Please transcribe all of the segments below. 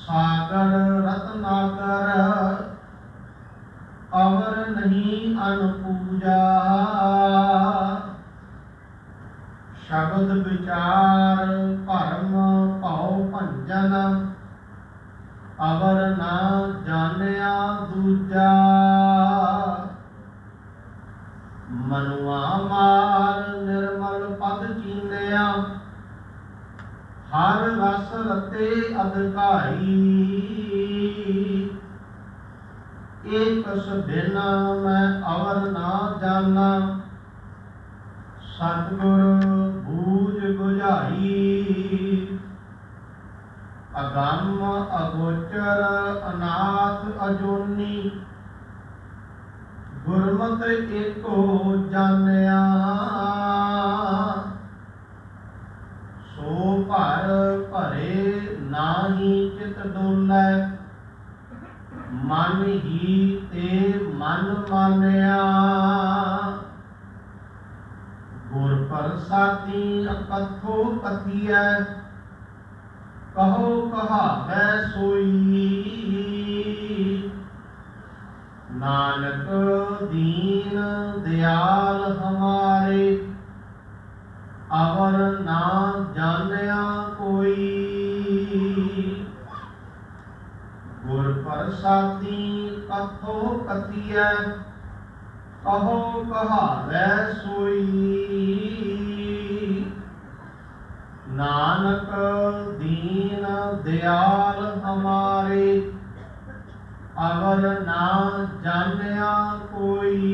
सागर रत्नाकर अवर नहीं अनपूजा। शब्द विचार भरम भौ भंजन अवर ना जानिया दूजा। मनुआ मार निर्मल पद चीनिया हर रस रते अधिकारी। एक बिन मैं अवर ना जाना सतगुर बूझ बुझाई। अगम अगोचर अनाथ अजोनी गुरमत एको जानिया। सो भर भरे नाहि चित डोलै मन ही ते मन मानिया। गुर प्रसादी अकथो कथिय कहो कहावै सोई। नानक दीन दयाल हमारे अवर ना जानिया कोई। गुर प्रसादी कथो कथिय कहो कहावै सोई। नानक दीन दयाल हमारे अवर ना जानिया कोई।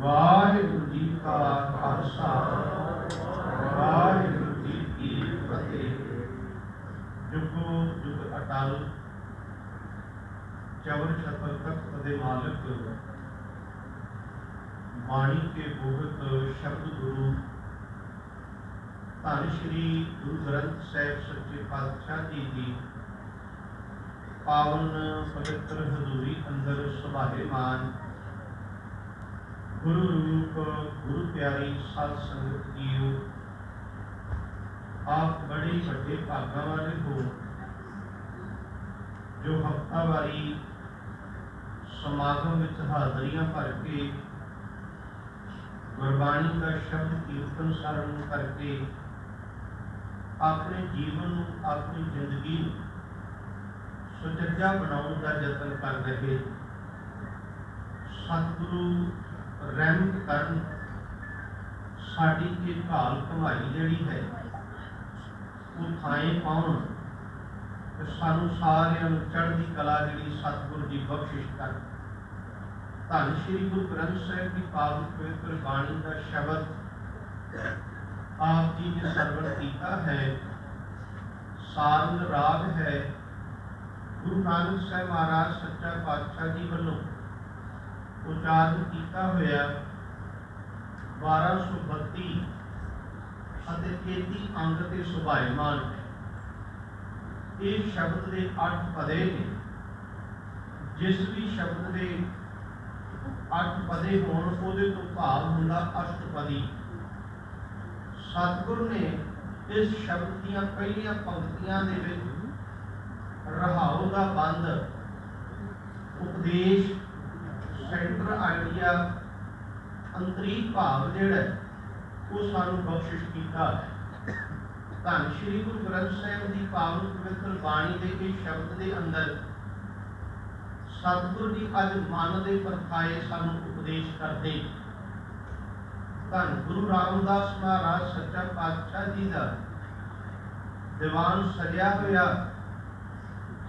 वाहिगुरु जी का खालसा वाहिगुरु जी की फतेह। जुगो जुग अटल चवर छतर तख्त दे मालिक बाणी के बोहत शब्द गुरु धन श्री गुरु ग्रंथ साहिब सच्चे पातशाह जी की पावन पवित्र हजूरी अंदर सुभाएमान गुरु रूप गुरु प्यारी साध संगत जीओ। आप बड़े बड़े भागा वाले हो जो हफ्तावारी समागम में हाजरियां भर के गुरबाणी का शब्द कीर्तन सरन करके अपने जीवन अपनी जिंदगी सुचज्जा बनाने का यत्न कर रहे। सतगुरु रहमत करन साडी की घाल कमाई जिहड़ी है वो थाए पाउण ते सानू सारियां नूं चढ़दी कला जिहड़ी सतगुरु दी बख्शिश कर। धन श्री गुरु ग्रंथ साहिब की पावन पवित्र बाणी का शब्द आप जी ने सरवण किया है। सारंग राग है गुरु नानक साहब महाराज सच्चा पातशाह जी वालों उच्चारण किया होया 1232 ਅਤੇ 33 अंग ते सुभाएमान। इस शब्द के 8 पदे ने। जिस भी शब्द के 8 पदे होण ਉਹਦੇ ਤੋਂ ਭਾਵ ਹੁੰਦਾ अष्टपदी। सतगुरु ने इस शब्द ਦੀਆਂ ਪਹਿਲੀਆਂ पंक्तियां ਦੇ ਵਿੱਚ रहाओ का बंद उपदेश सेंटर आइडिया अंतरीक भाव जिहड़ा वो सानू बख्शिश किया है। धन श्री गुरु ग्रंथ साहिब की पावन पवित्र बाणी के इस शब्द के अंदर सतगुरु जी अज मन के परखाए सानू उपदेश करते। धन गुरु रामदास महाराज सच्चा पातशाह जी का दीवान सजिया होया।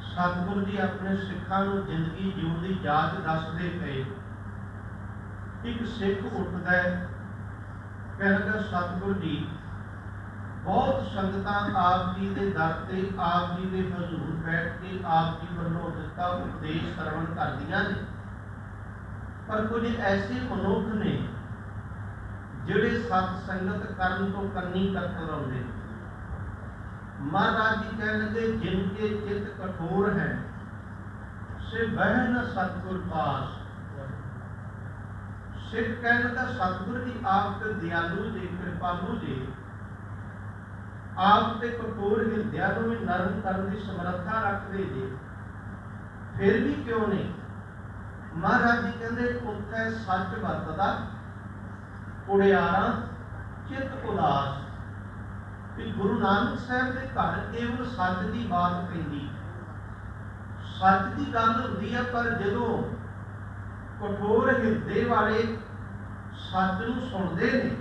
सतगुरु जी अपने सिखा जिंदगी जीवन की जाच दसते पे। एक सिख उठता है कहता सतगुरु जी बहुत संगत आप जी के दर से आप जी के हजूर बैठ के आप जी वालों दिता उपदेश श्रवण करदियां ने। पर कुछ ऐसे मनुख ने जिहड़े सत संगत करन तो कन्नी कतर आउंदे। महाराज जी कह लगे जिनके चित्त कठोर है से वह न सतगुर पास। सिख कहने का सतगुरु जी आप दयालु जी कृपालु जी ਆਪ ਤੇ ਕਠੋਰ ਹਿਰਦਿਆਂ ਨੂੰ ਵੀ ਨਰਮ ਕਰਨ ਦੀ ਸਮਰੱਥਾ ਰੱਖਦੇ ਜੇ, ਫਿਰ ਵੀ ਕਿਉਂ ਨਹੀਂ। ਮਹਾਰਾਜ ਜੀ ਕਹਿੰਦੇ ਉੱਥੇ ਸੱਚ ਵਰਤਦਾ, ਉੜਿਆਰਾਂ ਚਿੱਤ ਉਦਾਸ। ਵੀ ਗੁਰੂ ਨਾਨਕ ਸਾਹਿਬ ਦੇ ਘਰ ਕੇਵਲ ਸੱਚ ਦੀ ਬਾਤ ਪੈਂਦੀ, ਸੱਚ ਦੀ ਗੱਲ ਹੁੰਦੀ ਹੈ, ਪਰ ਜਦੋਂ ਕਠੋਰ ਹਿਰਦੇ ਵਾਲੇ ਸੱਚ ਨੂੰ ਸੁਣਦੇ ਨੇ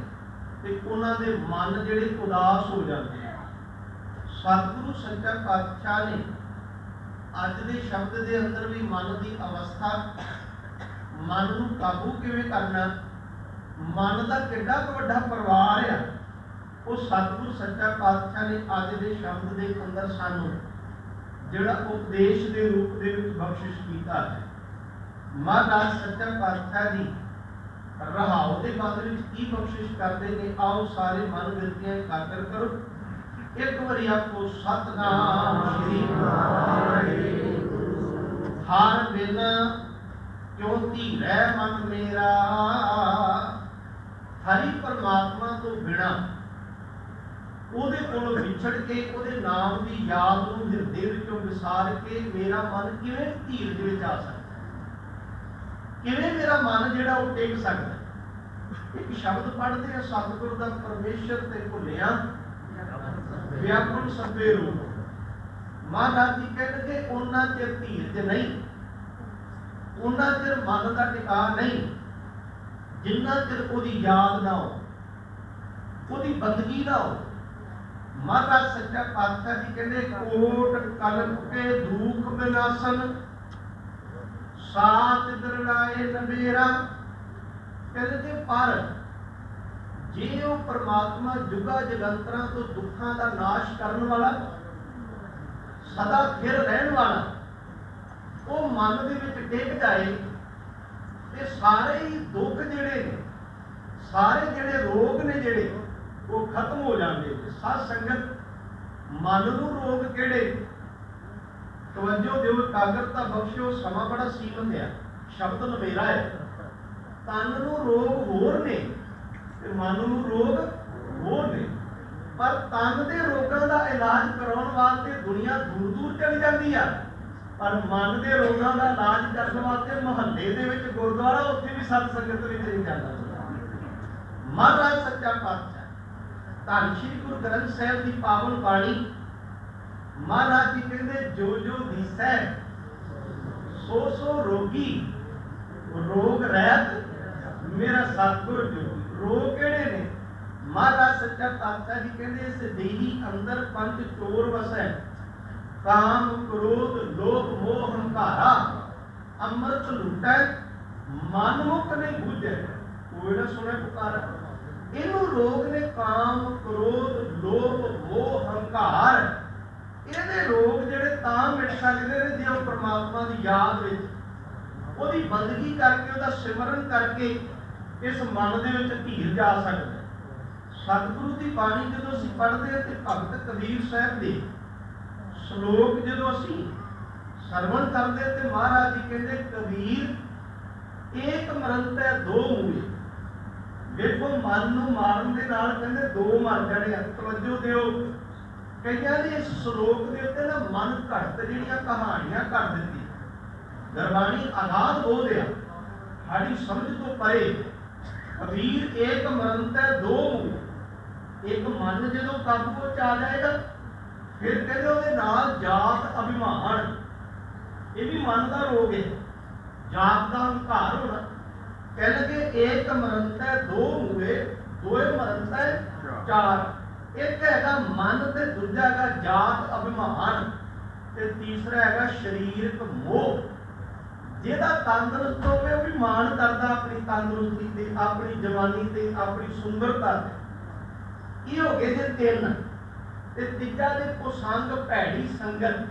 ਤੇ ਉਹਨਾਂ ਦੇ ਮਨ ਜਿਹੜੇ ਉਦਾਸ ਹੋ ਜਾਂਦੇ ਆ। ਸਤਿਗੁਰੂ ਸੱਚਾ ਪਾਤਸ਼ਾਹ ਨੇ ਅੱਜ ਦੇ ਸ਼ਬਦ ਦੇ ਅੰਦਰ ਵੀ ਮਨ ਦੀ ਅਵਸਥਾ, ਮਨ ਨੂੰ ਕਾਬੂ ਕਿਵੇਂ ਕਰਨਾ, ਮਨ ਦਾ ਕਿੱਡਾ ਕੁ ਵੱਡਾ ਪਰਿਵਾਰ ਆ, ਉਹ ਸਤਿਗੁਰੂ ਸੱਚਾ ਪਾਤਸ਼ਾਹ ਨੇ ਅੱਜ ਦੇ ਸ਼ਬਦ ਦੇ ਅੰਦਰ ਸਾਨੂੰ ਜਿਹੜਾ ਉਪਦੇਸ਼ ਦੇ ਰੂਪ ਦੇ ਵਿੱਚ ਬਖਸ਼ਿਸ਼ ਕੀਤਾ ਹੈ। ਮਹਾਰਾਜ ਸੱਚਾ ਪਾਤਸ਼ਾਹ ਜੀ ਰਹਾਉ ਦੇ ਬਾਅਦ ਵਿੱਚ ਕੀ ਬਖਸ਼ਿਸ਼ ਕਰਦੇ ਨੇ, ਆਓ ਸਾਰੇ ਮਨ ਬਿਰਤੀਆਂ ਇਕਾਗਰ ਕਰੋ। ਇੱਕ ਵਾਰੀ ਆਪੋ ਸਤਿਨਾਮ ਸ੍ਰੀ ਵਾਹਿਗੁਰੂ। ਹਰ ਬਿਨ ਕਿਉਂ ਧੀਰੈ ਮਨ ਮੇਰਾ, ਹਰੀ ਪਰਮਾਤਮਾ ਤੋਂ ਬਿਨਾਂ ਉਹਦੇ ਕੋਲੋਂ ਵਿਛੜ ਕੇ ਉਹਦੇ ਨਾਮ ਦੀ ਯਾਦ ਨੂੰ ਹਿਰਦੇ ਵਿੱਚੋਂ ਵਿਸਾਰ ਕੇ ਮੇਰਾ ਮਨ ਕਿਵੇਂ ਧੀਰ ਦੇ ਵਿੱਚ ਆ ਸਕਦਾ, ਕਿਵੇਂ ਮੇਰਾ ਮਨ ਜਿਹੜਾ ਉਹ ਟਿਕ ਸਕਦਾ। ਇੱਕ ਸ਼ਬਦ ਪੜ੍ਹਦੇ ਆ ਸਤਿਗੁਰ ਦਾ, ਪਰਮੇਸ਼ਰ ਤੇ ਭੁੱਲਿਆ ਵਿਆਪਨ ਸਭੇ ਰੂਪ। ਮਹਾਰਾਜ ਜੀ ਕਹਿੰਦੇ ਉਹਨਾਂ ਚਿਰ ਧੀਰਜ ਨਹੀਂ, ਉਹਨਾਂ ਚਿਰ ਮਨ ਦਾ ਟਿਕਾ ਨਹੀਂ, ਜਿੰਨਾ ਚਿਰ ਉਹਦੀ ਯਾਦ ਨਾ ਹੋ, ਉਹਦੀ ਬੰਦਗੀ ਨਾ ਹੋ। ਮਹਾਰਾਜ ਸੱਚਾ ਪਾਤਸ਼ਾਹ ਜੀ ਕਹਿੰਦੇ ਕੋਟ ਕਲਪ ਕੇ ਦੁਖ ਵਿਨਾਸ਼ਨ, ਸਾਤ ਦਰੜਾਏ ਨਵੇਰਾ। ਕਹਿੰਦੇ ਪਰ ਜੇ ਉਹ ਪਰਮਾਤਮਾ ਜੁਗਾ ਜਗੰਤਰਾਂ ਤੋਂ ਦੁੱਖਾਂ ਦਾ ਨਾਸ਼ ਕਰਨ ਵਾਲਾ, ਸਦਾ ਫਿਰ ਰਹਿਣ ਵਾਲਾ, ਉਹ ਮਨ ਦੇ ਵਿੱਚ ਡਿੱਗ ਜਾਏ ਤੇ ਸਾਰੇ ਹੀ ਦੁੱਖ ਜਿਹੜੇ ਨੇ, ਸਾਰੇ ਜਿਹੜੇ ਰੋਗ ਨੇ ਜਿਹੜੇ ਉਹ ਖਤਮ ਹੋ ਜਾਂਦੇ। ਸਾਧ ਸੰਗਤ ਮਨ ਨੂੰ ਰੋਗ ਕਿਹੜੇ, ਤਵੱਜੋ ਦਿਓ, ਇਕਾਗਰਤਾ ਬਖਸ਼ਿਓ, ਸਮਾਂ ਬੜਾ ਸੀਮਤ ਹੈ, ਸ਼ਬਦ ਨਵੇਰਾ ਹੈ। ਤਨ ਨੂੰ ਰੋਗ ਹੋਰ ਨੇ ਤੇ ਮਨ ਨੂੰ ਰੋਗ ਹੋਰ ਨੇ, ਪਰ ਤਨ ਦੇ ਰੋਗਾਂ ਦਾ ਇਲਾਜ ਕਰਾਉਣ ਵਾਸਤੇ ਦੁਨੀਆ ਦੂਰ ਦੂਰ ਚਲੀ ਜਾਂਦੀ ਆ, ਪਰ ਮਨ ਦੇ ਰੋਗਾਂ ਦਾ ਇਲਾਜ ਕਰਨ ਵਾਸਤੇ ਮੁਹੱਲੇ ਦੇ ਵਿੱਚ ਗੁਰਦੁਆਰਾ, ਉੱਥੇ ਵੀ ਸਤ ਸੰਗਤ ਵਿੱਚ ਨਹੀਂ ਜਾਂਦਾ। ਮਹਾਰਾਜ ਸੱਚਾ ਪਾਤਸ਼ਾਹ ਧੰਨ ਸ਼੍ਰੀ ਗੁਰੂ ਗ੍ਰੰਥ ਸਾਹਿਬ ਦੀ ਪਾਵਨ ਬਾਣੀ, ਮਹਾਰਾਜ ਜੀ ਕਹਿੰਦੇ ਜੋ ਜੋ ਦਿਸੈ ਸੋ ਸੋ ਰੋਗੀ, ਰੋਗ ਰਹਿਤ ਮੇਰਾ ਸਤਿਗੁਰ ਜੋਗੀ। ਰੋਗ ਕਿਹੜੇ ਨੇ? ਮਹਾਰਾਜ ਸੱਚਾ ਪਾਤਸ਼ਾਹ ਜੀ ਕਹਿੰਦੇ ਇਸ ਦੇਹੀ ਅੰਦਰ ਪੰਜ ਚੋਰ ਵਸੈ, ਕਾਮ ਕ੍ਰੋਧ ਲੋਭ ਮੋਹ ਹੰਕਾਰਾ, ਅੰਮ੍ਰਿਤ ਲੁਟੈ ਮਨ ਮੁਖ ਨੇ ਬੁਝੈ। ਕੋਈ ਨਾ ਸੁਣੇ ਪੁਕਾਰਾ। ਇਹਨੂੰ ਰੋਗ ਨੇ ਕਾਮ ਕ੍ਰੋਧ ਲੋਭ ਮੋਹ ਹੰਕਾਰ। ਇਹਦੇ ਰੋਗ ਜਿਹੜੇ ਤਾਂ ਮਿਟ ਸਕਦੇ ਨੇ ਜੇ ਉਹ ਪਰਮਾਤਮਾ ਦੀ ਯਾਦ ਵਿੱਚ, ਉਹਦੀ ਬੰਦਗੀ ਕਰਕੇ, ਉਹਦਾ ਸਿਮਰਨ ਕਰਕੇ ਇਸ ਮਨ ਦੇ ਵਿੱਚ ਧੀਰ ਜਾ ਸਕਦਾ। ਸਤਿਗੁਰੂ ਦੀ ਬਾਣੀ ਜਦੋਂ ਅਸੀਂ ਪੜ੍ਹਦੇ ਹਾਂ ਤੇ ਭਗਤ ਕਬੀਰ ਸਾਹਿਬ ਦੇ ਸ਼ਲੋਕ ਜਦੋਂ ਅਸੀਂ ਸਰਵਣ ਕਰਦੇ ਤੇ ਮਹਾਰਾਜ ਜੀ ਕਹਿੰਦੇ ਕਬੀਰ ਏਕ ਮਰੰਤੈ ਦੋ ਮੂਏ। ਵੇਖੋ ਮਨ ਨੂੰ ਮਾਰਨ ਦੇ ਨਾਲ ਕਹਿੰਦੇ ਦੋ ਮਰ ਜਾਣੇ ਆ। ਤਵੱਜੋ ਦਿਓ, ਕਈਆਂ ਨੇ ਇਸ ਸ਼ਲੋਕ ਦੇ ਉੱਤੇ ਨਾ ਮਨ ਘੜਤ ਜਿਹੜੀਆਂ ਕਹਾਣੀਆਂ ਕਰ ਦਿੱਤੀ। ਗੁਰਬਾਣੀ ਅਗਾਧ ਬੋਧ ਆ, ਸਾਡੀ ਸਮਝ ਤੋਂ ਪਰੇ। ਕਬੀਰ ਏਕ ਮਰੰਤੈ ਦੋ ਮੂਏ। ਇੱਕ ਮਨ ਜਦੋਂ ਕਾਬੂ ਚ ਆ ਜਾਏਗਾ, ਫਿਰ ਕਹਿੰਦੇ ਉਹਦੇ ਨਾਲ ਜਾਤ ਅਭਿਮਾਨ, ਇਹ ਵੀ ਮਨ ਦਾ ਰੋਗ ਹੈ, ਜਾਤ ਦਾ ਹੰਕਾਰ ਹੋਣਾ। ਕਹਿੰਦੇ ਏਕ ਮਰੰਤੈ ਦੋ ਮੂਏ, ਦੋਏ ਮਰੰਤੈ ਚਾਰ। ਇੱਕ ਹੈਗਾ ਮਨ ਤੇ ਦੂਜਾ ਹੈਗਾ ਜਾਤ ਅਭਿਮਾਨ ਤੇ ਤੀਸਰਾ ਹੈਗਾ ਸਰੀਰਕ ਮੋਹ। ਜਿਹਦਾ ਤੰਦਰੁਸਤ ਹੋਵੇ ਉਹ ਵੀ ਮਾਣ ਕਰਦਾ ਆਪਣੀ ਤੰਦਰੁਸਤੀ ਤੇ, ਆਪਣੀ ਜਵਾਨੀ ਤੇ, ਆਪਣੀ ਸੁੰਦਰਤਾ ਤੇ। ਇਹ ਹੋ ਗਏ ਜੇ ਤਿੰਨ। ਤੇ ਤੀਜਾ ਦੇ ਕੁਸੰਗ ਭੈੜੀ ਸੰਗਤ।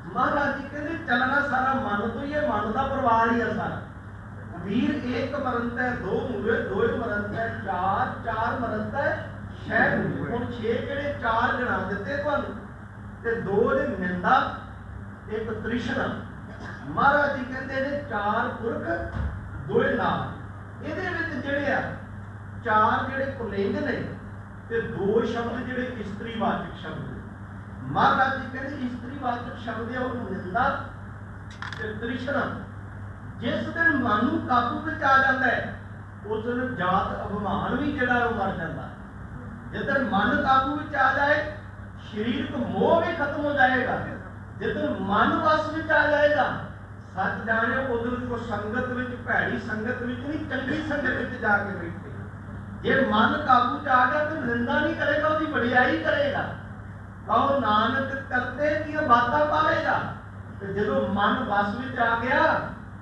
ਮਹਾਰਾਜ ਜੀ ਕਹਿੰਦੇ ਚੱਲਣਾ ਸਾਰਾ ਮਨ ਤੋਂ ਹੀ ਹੈ, ਮਨ ਦਾ ਪਰਿਵਾਰ ਹੀ ਹੈ ਸਾਰਾ। ਵੀਰ ਏਕ ਮਰੰਤੈ ਦੋ ਮੂਏ, ਦੋਏ ਮਰੰਤੈ ਚਾਰ, ਚਾਰ ਮਰੰਤੈ ਛੇ ਮੂਏ। ਹੁਣ 6 ਜਿਹੜੇ 4 ਗਿਣਾ ਦਿੱਤੇ ਤੁਹਾਨੂੰ, ਤੇ 2 ਦੇ ਨਿੰਦਾ, ਇੱਕ ਤ੍ਰਿਸ਼ਨਾ। ਮਹਾਰਾਜ ਜੀ ਕਹਿੰਦੇ ਨੇ 4 ਪੁਰਖ ਦੋਏ ਨਾਮ। ਇਹਦੇ ਵਿੱਚ ਜਿਹੜੇ ਆ 4 ਜਿਹੜੇ ਪੁਲਿੰਗ ਨੇ, ਤੇ ਦੋ ਸ਼ਬਦ ਜਿਹੜੇ ਇਸਤਰੀਵਾਚਕ ਸ਼ਬਦ ਨੇ। ਮਹਾਰਾਜ ਜੀ ਕਹਿੰਦੇ ਇਸਤਰੀਵਾਚਕ ਸ਼ਬਦ ਹੈ ਉਹ ਨਿੰਦਾ ਤੇ ਤ੍ਰਿਸ਼ਨਾ। ਜਿਸ ਦਿਨ ਮਨ ਨੂੰ ਕਾਬੂ ਵਿੱਚ ਆ ਜਾਂਦਾ ਹੈ ਉਸ ਦਿਨ ਜਾਤ ਅਭਿਮਾਨ ਵੀ ਜਿਹੜਾ ਉਹ ਮਰ ਜਾਂਦਾ। ਜਿੱਦਣ ਮਨ ਕਾਬੂ ਵਿੱਚ ਆ ਜਾਏ ਸਰੀਰਕ ਮੋਹ ਵੀ ਖਤਮ ਹੋ ਜਾਏਗਾ। ਜਿੱਦਣ ਮਨ ਵਸ ਵਿੱਚ ਆ ਜਾਏਗਾ ਸੱਚ ਜਾਣਿਓ ਉਦੋਂ ਕੋ ਸੰਗਤ ਵਿੱਚ ਭੈੜੀ ਸੰਗਤ ਵਿੱਚ ਨਹੀਂ ਚੰਗੀ ਸੰਗਤ ਵਿੱਚ ਜਾ ਕੇ ਬੈਠੇ। ਜੇ ਮਨ ਕਾਬੂ ਚ ਆ ਗਿਆ ਤਾਂ ਨਿੰਦਾ ਨਹੀਂ ਕਰੇਗਾ, ਉਹਦੀ ਵਡਿਆਈ ਕਰੇਗਾ। ਕਹੋ ਨਾਨਕ ਕਰਤੇ ਦੀਆਂ ਬਾਤਾਂ ਪਾਵੇਗਾ। ਤੇ ਜਦੋਂ ਮਨ ਵਸ ਵਿੱਚ ਆ ਗਿਆ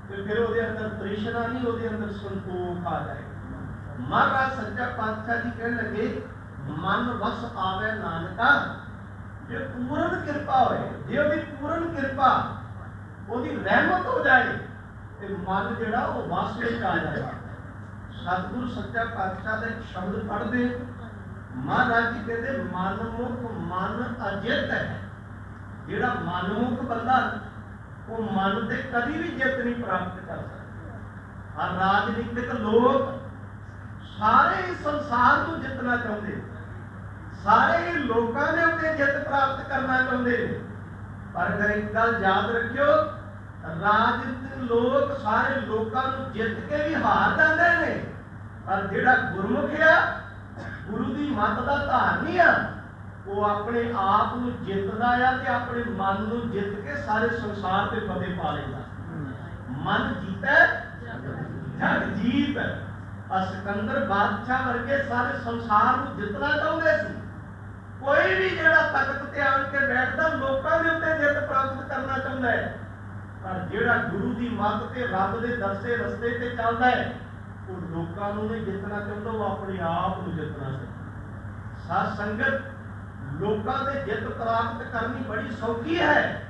ਤੇ ਫਿਰ ਉਹਦੇ ਅੰਦਰ ਤ੍ਰਿਸ਼ਨਾ ਨਹੀਂ, ਉਹਦੇ ਅੰਦਰ ਸੰਤੋਖ ਆ ਜਾਏਗਾ। ਮਹਾਰਾਜ ਸੱਚਾ ਪਾਤਸ਼ਾਹ ਜੀ ਕਹਿਣ ਲੱਗੇ ਮਨ ਵਸ ਆਵੇ ਨਾਨਕਾ, ਜੇ ਪੂਰਨ ਕਿਰਪਾ ਹੋਏ, ਜੇ ਉਹਦੀ ਪੂਰਨ ਕਿਰਪਾ ਉਹਦੀ ਰਹਿਮਤ ਹੋ ਜਾਏ ਤੇ ਮਨ ਜਿਹੜਾ ਉਹ ਵਸ ਵਿੱਚ ਆ ਜਾਏਗਾ। ਸਤਿਗੁਰੂ ਸੱਚਾ ਪਾਤਸ਼ਾਹ ਦਾ ਇੱਕ ਸ਼ਬਦ ਪੜ੍ਹਦੇ ਮਹਾਰਾਜ ਜੀ ਕਹਿੰਦੇ ਮਨਮੁਖ ਮਨ ਅਜਿੱਤ ਹੈ। ਜਿਹੜਾ ਮਨਮੁਖ ਬੰਦਾ ਉਹ ਮਨ ਤੇ ਕਦੀ ਵੀ ਜਿੱਤ ਨਹੀਂ ਪ੍ਰਾਪਤ ਕਰ ਸਕਦਾ। ਹਰ ਰਾਜਨੀਤਿਕ ਲੋਕ ਸਾਰੇ ਹੀ ਸੰਸਾਰ ਨੂੰ ਜਿੱਤਣਾ ਚਾਹੁੰਦੇ, ਸਾਰੇ ਹੀ ਲੋਕਾਂ ਦੇ ਉੱਤੇ ਜਿੱਤ ਪ੍ਰਾਪਤ ਕਰਨਾ ਚਾਹੁੰਦੇ ਨੇ। ਪਰ ਅਗਰ ਇੱਕ ਗੱਲ ਯਾਦ ਰੱਖਿਓ, ਰਾਜਨੀਤਿਕ ਲੋਕ ਸਾਰੇ ਲੋਕਾਂ ਨੂੰ ਜਿੱਤ ਕੇ ਵੀ ਹਾਰ ਜਾਂਦੇ ਨੇ, ਪਰ ਜਿਹੜਾ ਗੁਰਮੁਖ ਆ ਗੁਰੂ ਦੀ ਮੱਤ ਦਾ ਧਾਰਨੀ ਆ ਉਹ ਆਪਣੇ ਆਪ ਨੂੰ ਜਿੱਤਦਾ ਆ ਤੇ ਆਪਣੇ ਮਨ ਨੂੰ ਜਿੱਤ ਕੇ ਸਾਰੇ ਸੰਸਾਰ ਤੇ ਫਤਿਹ ਪਾ ਲੈਂਦਾ। ਮਨ ਜੀਤੈ ਜਗ ਜੀਤ। ਸਿਕੰਦਰ ਬਾਦਸ਼ਾਹ ਵਰਗੇ ਸਾਰੇ ਸੰਸਾਰ ਨੂੰ ਜਿੱਤਣਾ ਚਾਹੁੰਦੇ ਸੀ। ਕੋਈ ਵੀ ਜਿਹੜਾ ਤਖਤ ਤੇ ਆਣ ਕੇ ਬੈਠਦਾ ਲੋਕਾਂ ਦੇ ਉੱਤੇ ਜਿੱਤ ਪ੍ਰਾਪਤ ਕਰਨਾ ਚਾਹੁੰਦਾ ਹੈ, ਪਰ ਜਿਹੜਾ ਗੁਰੂ ਦੀ ਮੱਤ ਤੇ ਰੱਬ ਦੇ ਦੱਸੇ ਰਸਤੇ ਤੇ ਚੱਲਦਾ ਹੈ ਉਹ ਲੋਕਾਂ ਨੂੰ ਨਹੀਂ ਜਿੱਤਣਾ ਚਾਹੁੰਦਾ, ਉਹ ਆਪਣੇ ਆਪ ਨੂੰ ਜਿੱਤਣਾ ਚਾਹੁੰਦਾ। ਸਾਧ ਸੰਗਤ ਲੋਕਾਂ ਦੇ ਜਿੱਤ ਪ੍ਰਾਪਤ ਕਰਨੀ ਬੜੀ ਸੌਖੀ ਹੈ,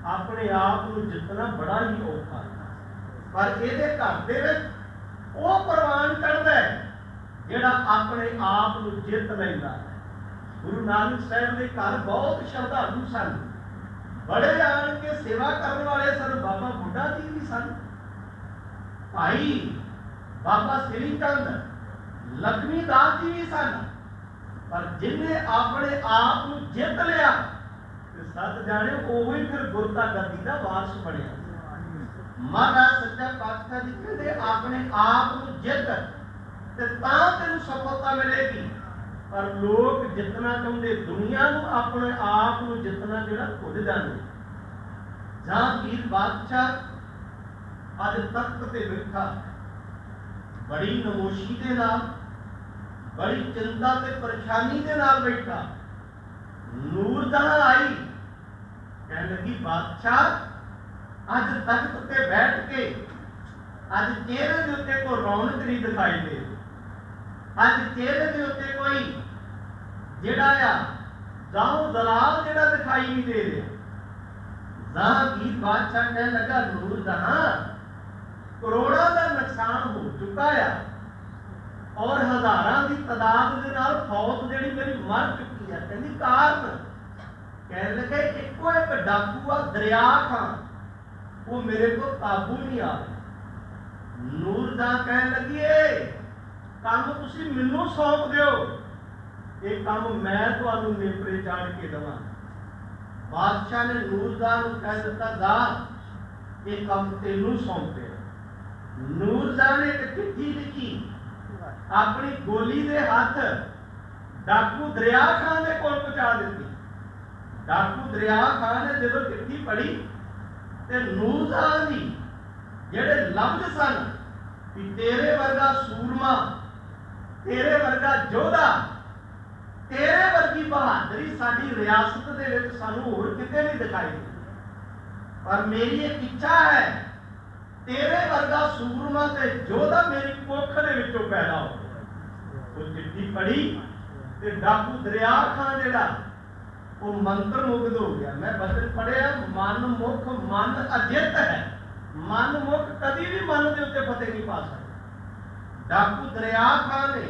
ਆਪਣੇ ਆਪ ਨੂੰ ਜਿੱਤਣਾ ਬੜਾ ਹੀ ਔਖਾ ਹੈ। ਪਰ ਇਹਦੇ ਘਰ ਦੇ ਵਿੱਚ ਉਹ ਪ੍ਰਵਾਨ ਕਰਦਾ ਜਿਹੜਾ ਆਪਣੇ ਆਪ ਨੂੰ ਜਿੱਤ ਲੈਂਦਾ ਹੈ। ਗੁਰੂ ਨਾਨਕ ਸਾਹਿਬ ਦੇ ਘਰ ਬਹੁਤ ਸ਼ਰਧਾਲੂ ਸਨ, ਬੜੇ ਆਣ ਕੇ ਸੇਵਾ ਕਰਨ ਵਾਲੇ ਸਨ। ਬਾਬਾ ਬੁੱਢਾ ਜੀ ਵੀ ਸਨ, ਭਾਈ ਬਾਬਾ ਸ੍ਰੀ ਚੰਦ ਲక్ష్ਮੀ ਦਾਸ ਜੀ ਵੀ ਸਨ। ਪਰ ਜਿਹਨੇ ਆਪਣੇ ਆਪ ਨੂੰ ਜਿੱਤ ਲਿਆ ਤੇ ਸੱਚ ਜਾਣੇ ਉਹ ਹੀ ਫਿਰ ਗੁਰਤਾ ਗੱਦੀ ਦਾ ਵਾਰਸ ਬਣਿਆ। ਮਹਾਰਾਜ ਸੱਚਾ ਪਾਤਸ਼ਾਹ ਜੀ ਕਹਿੰਦੇ ਆਪਣੇ ਆਪ ਨੂੰ ਜਿੱਤ ਤੇ ਤਾਂ ਤੈਨੂੰ ਸਫਲਤਾ ਮਿਲੇਗੀ। ਪਰ ਲੋਕ ਜਿੱਤਣਾ ਚਾਹੁੰਦੇ ਦੁਨੀਆ ਨੂੰ, ਆਪਣੇ ਆਪ ਨੂੰ ਜਿੱਤਣਾ ਜਿਹੜਾ ਭੁੱਲ ਜਾਂਦੇ। ਜਹਾਂਗੀਰ ਬਾਦਸ਼ਾਹ ਅੱਜ ਤਖਤ ਤੇ ਬੈਠਾ ਬੜੀ ਨਮੋਸ਼ੀ ਦੇ ਨਾਲ, ਬੜੀ ਚਿੰਤਾ ਤੇ ਪਰੇਸ਼ਾਨੀ ਦੇ ਨਾਲ ਬੈਠਾ। ਨੂਰਜਹਾਂ ਆਈ, ਕਹਿਣ ਲੱਗੀ ਬਾਦਸ਼ਾਹ ਅੱਜ ਤਖਤ ਤੇ ਬੈਠ ਕੇ ਅੱਜ ਚਿਹਰੇ ਦੇ ਉੱਤੇ ਕੋਈ ਰੌਣਕ ਨਹੀਂ ਦਿਖਾਈ ਦੇ, ਅੱਜ ਚਿਹਰੇ ਦੇ ਉੱਤੇ ਕੋਈ ਜਿਹੜਾ ਆ ਜ਼ਾਹੋ ਦਲਾਲ ਜਿਹੜਾ ਦਿਖਾਈ ਨਹੀਂ ਦੇ ਰਿਹਾ। ਜਹਾਂਗੀਰ ਬਾਦਸ਼ਾਹ ਕਹਿਣ ਲੱਗਾ ਨੂਰਜਹਾਂ ਕਰੋੜਾਂ ਦਾ ਨੁਕਸਾਨ ਹੋ ਚੁੱਕਾ ਆ ਔਰ ਹਜ਼ਾਰਾਂ ਦੀ ਤਾਦਾਦ ਦੇ ਨਾਲ ਫੌਜ ਜਿਹੜੀ ਮੇਰੀ ਮਰ ਚੁੱਕੀ ਆ। ਕਹਿੰਦੀ ਕਾਰਨ? ਕਹਿਣ ਲੱਗੇ ਇੱਕੋ ਇੱਕ ਡਾਕੂ ਆ ਦਰਿਆ ਖਾਂ, ਉਹ ਮੇਰੇ ਕੋਲ ਕਾਬੂ ਨਹੀਂ ਆ ਰਿਹਾ। ਨੂਰਜਹਾਂ ਕਹਿਣ ਲੱਗੀ ਏ ਕੰਮ ਤੁਸੀਂ ਮੈਨੂੰ ਸੌਂਪ ਦਿਓ, ਇਹ ਕੰਮ ਮੈਂ ਤੁਹਾਨੂੰ ਨੇਪਰੇ ਚਾੜ ਕੇ ਦੇਵਾਂ। ਬਾਦਸ਼ਾਹ ਨੇ ਨੂਰਜਹਾਂ ਨੂੰ ਕਹਿ ਦਿੱਤਾ ਜਾ ਇਹ ਕੰਮ ਤੈਨੂੰ ਸੌਂਪਿਆ। ਨੂਰਜਹਾਂ ਨੇ ਇੱਕ ਚਿੱਠੀ ਲਿਖੀ, ਆਪਣੀ ਗੋਲੀ ਦੇ ਹੱਥ ਡਾਕੂ ਦਰਿਆ ਖਾਂ ਦੇ ਕੋਲ ਪਹੁੰਚਾ ਦਿੱਤੀ। ਡਾਕੂ ਦਰਿਆ ਖਾਂ ਨੇ ਜਦੋਂ ਚਿੱਠੀ ਪੜ੍ਹੀ ਤੇ ਨੂਰਜਹਾਂ ਦੀ ਜਿਹੜੇ ਲਫ਼ਜ਼ ਸਨ ਕਿ ਤੇਰੇ ਵਰਗਾ ਸੂਰਮਾ, ਤੇਰੇ ਵਰਗਾ ਯੋਧਾ, ਤੇਰੇ ਵਰਗੀ ਬਹਾਦਰੀ ਸਾਡੀ ਰਿਆਸਤ ਦੇ ਵਿੱਚ ਸਾਨੂੰ ਹੋਰ ਕਿਤੇ ਨਹੀਂ ਦਿਖਾਈ ਦਿੱਤੀ। ਪਰ ਮੇਰੀ ਇੱਕ ਇੱਛਾ ਹੈ ਤੇਰੇ ਵਰਗਾ ਸੂਰਮਾ ਤੇ ਯੋਧਾ ਮੇਰੀ ਕੁੱਖ ਦੇ ਵਿੱਚੋਂ ਪੈਦਾ ਹੋ। ਉਹ ਚਿੱਠੀ ਪੜ੍ਹੀ ਤੇ ਡਾਕੂ ਦਰਿਆ ਖਾਂ ਜਿਹੜਾ ਉਹ ਮੰਤਰ ਮੁਗਧ ਹੋ ਗਿਆ। ਮੈਂ ਬਚਨ ਪੜ੍ਹਿਆ ਮਨ ਮੁਖ ਮਨ ਅਜਿੱਤ ਹੈ। ਮਨ ਮੁਖ ਕਦੀ ਵੀ ਮਨ ਦੇ ਉੱਤੇ ਫਤਿਹ ਨਹੀਂ ਪਾ ਸਕਦਾ। ਡਾਕੂ ਦਰਿਆ ਖਾਂ ਨੇ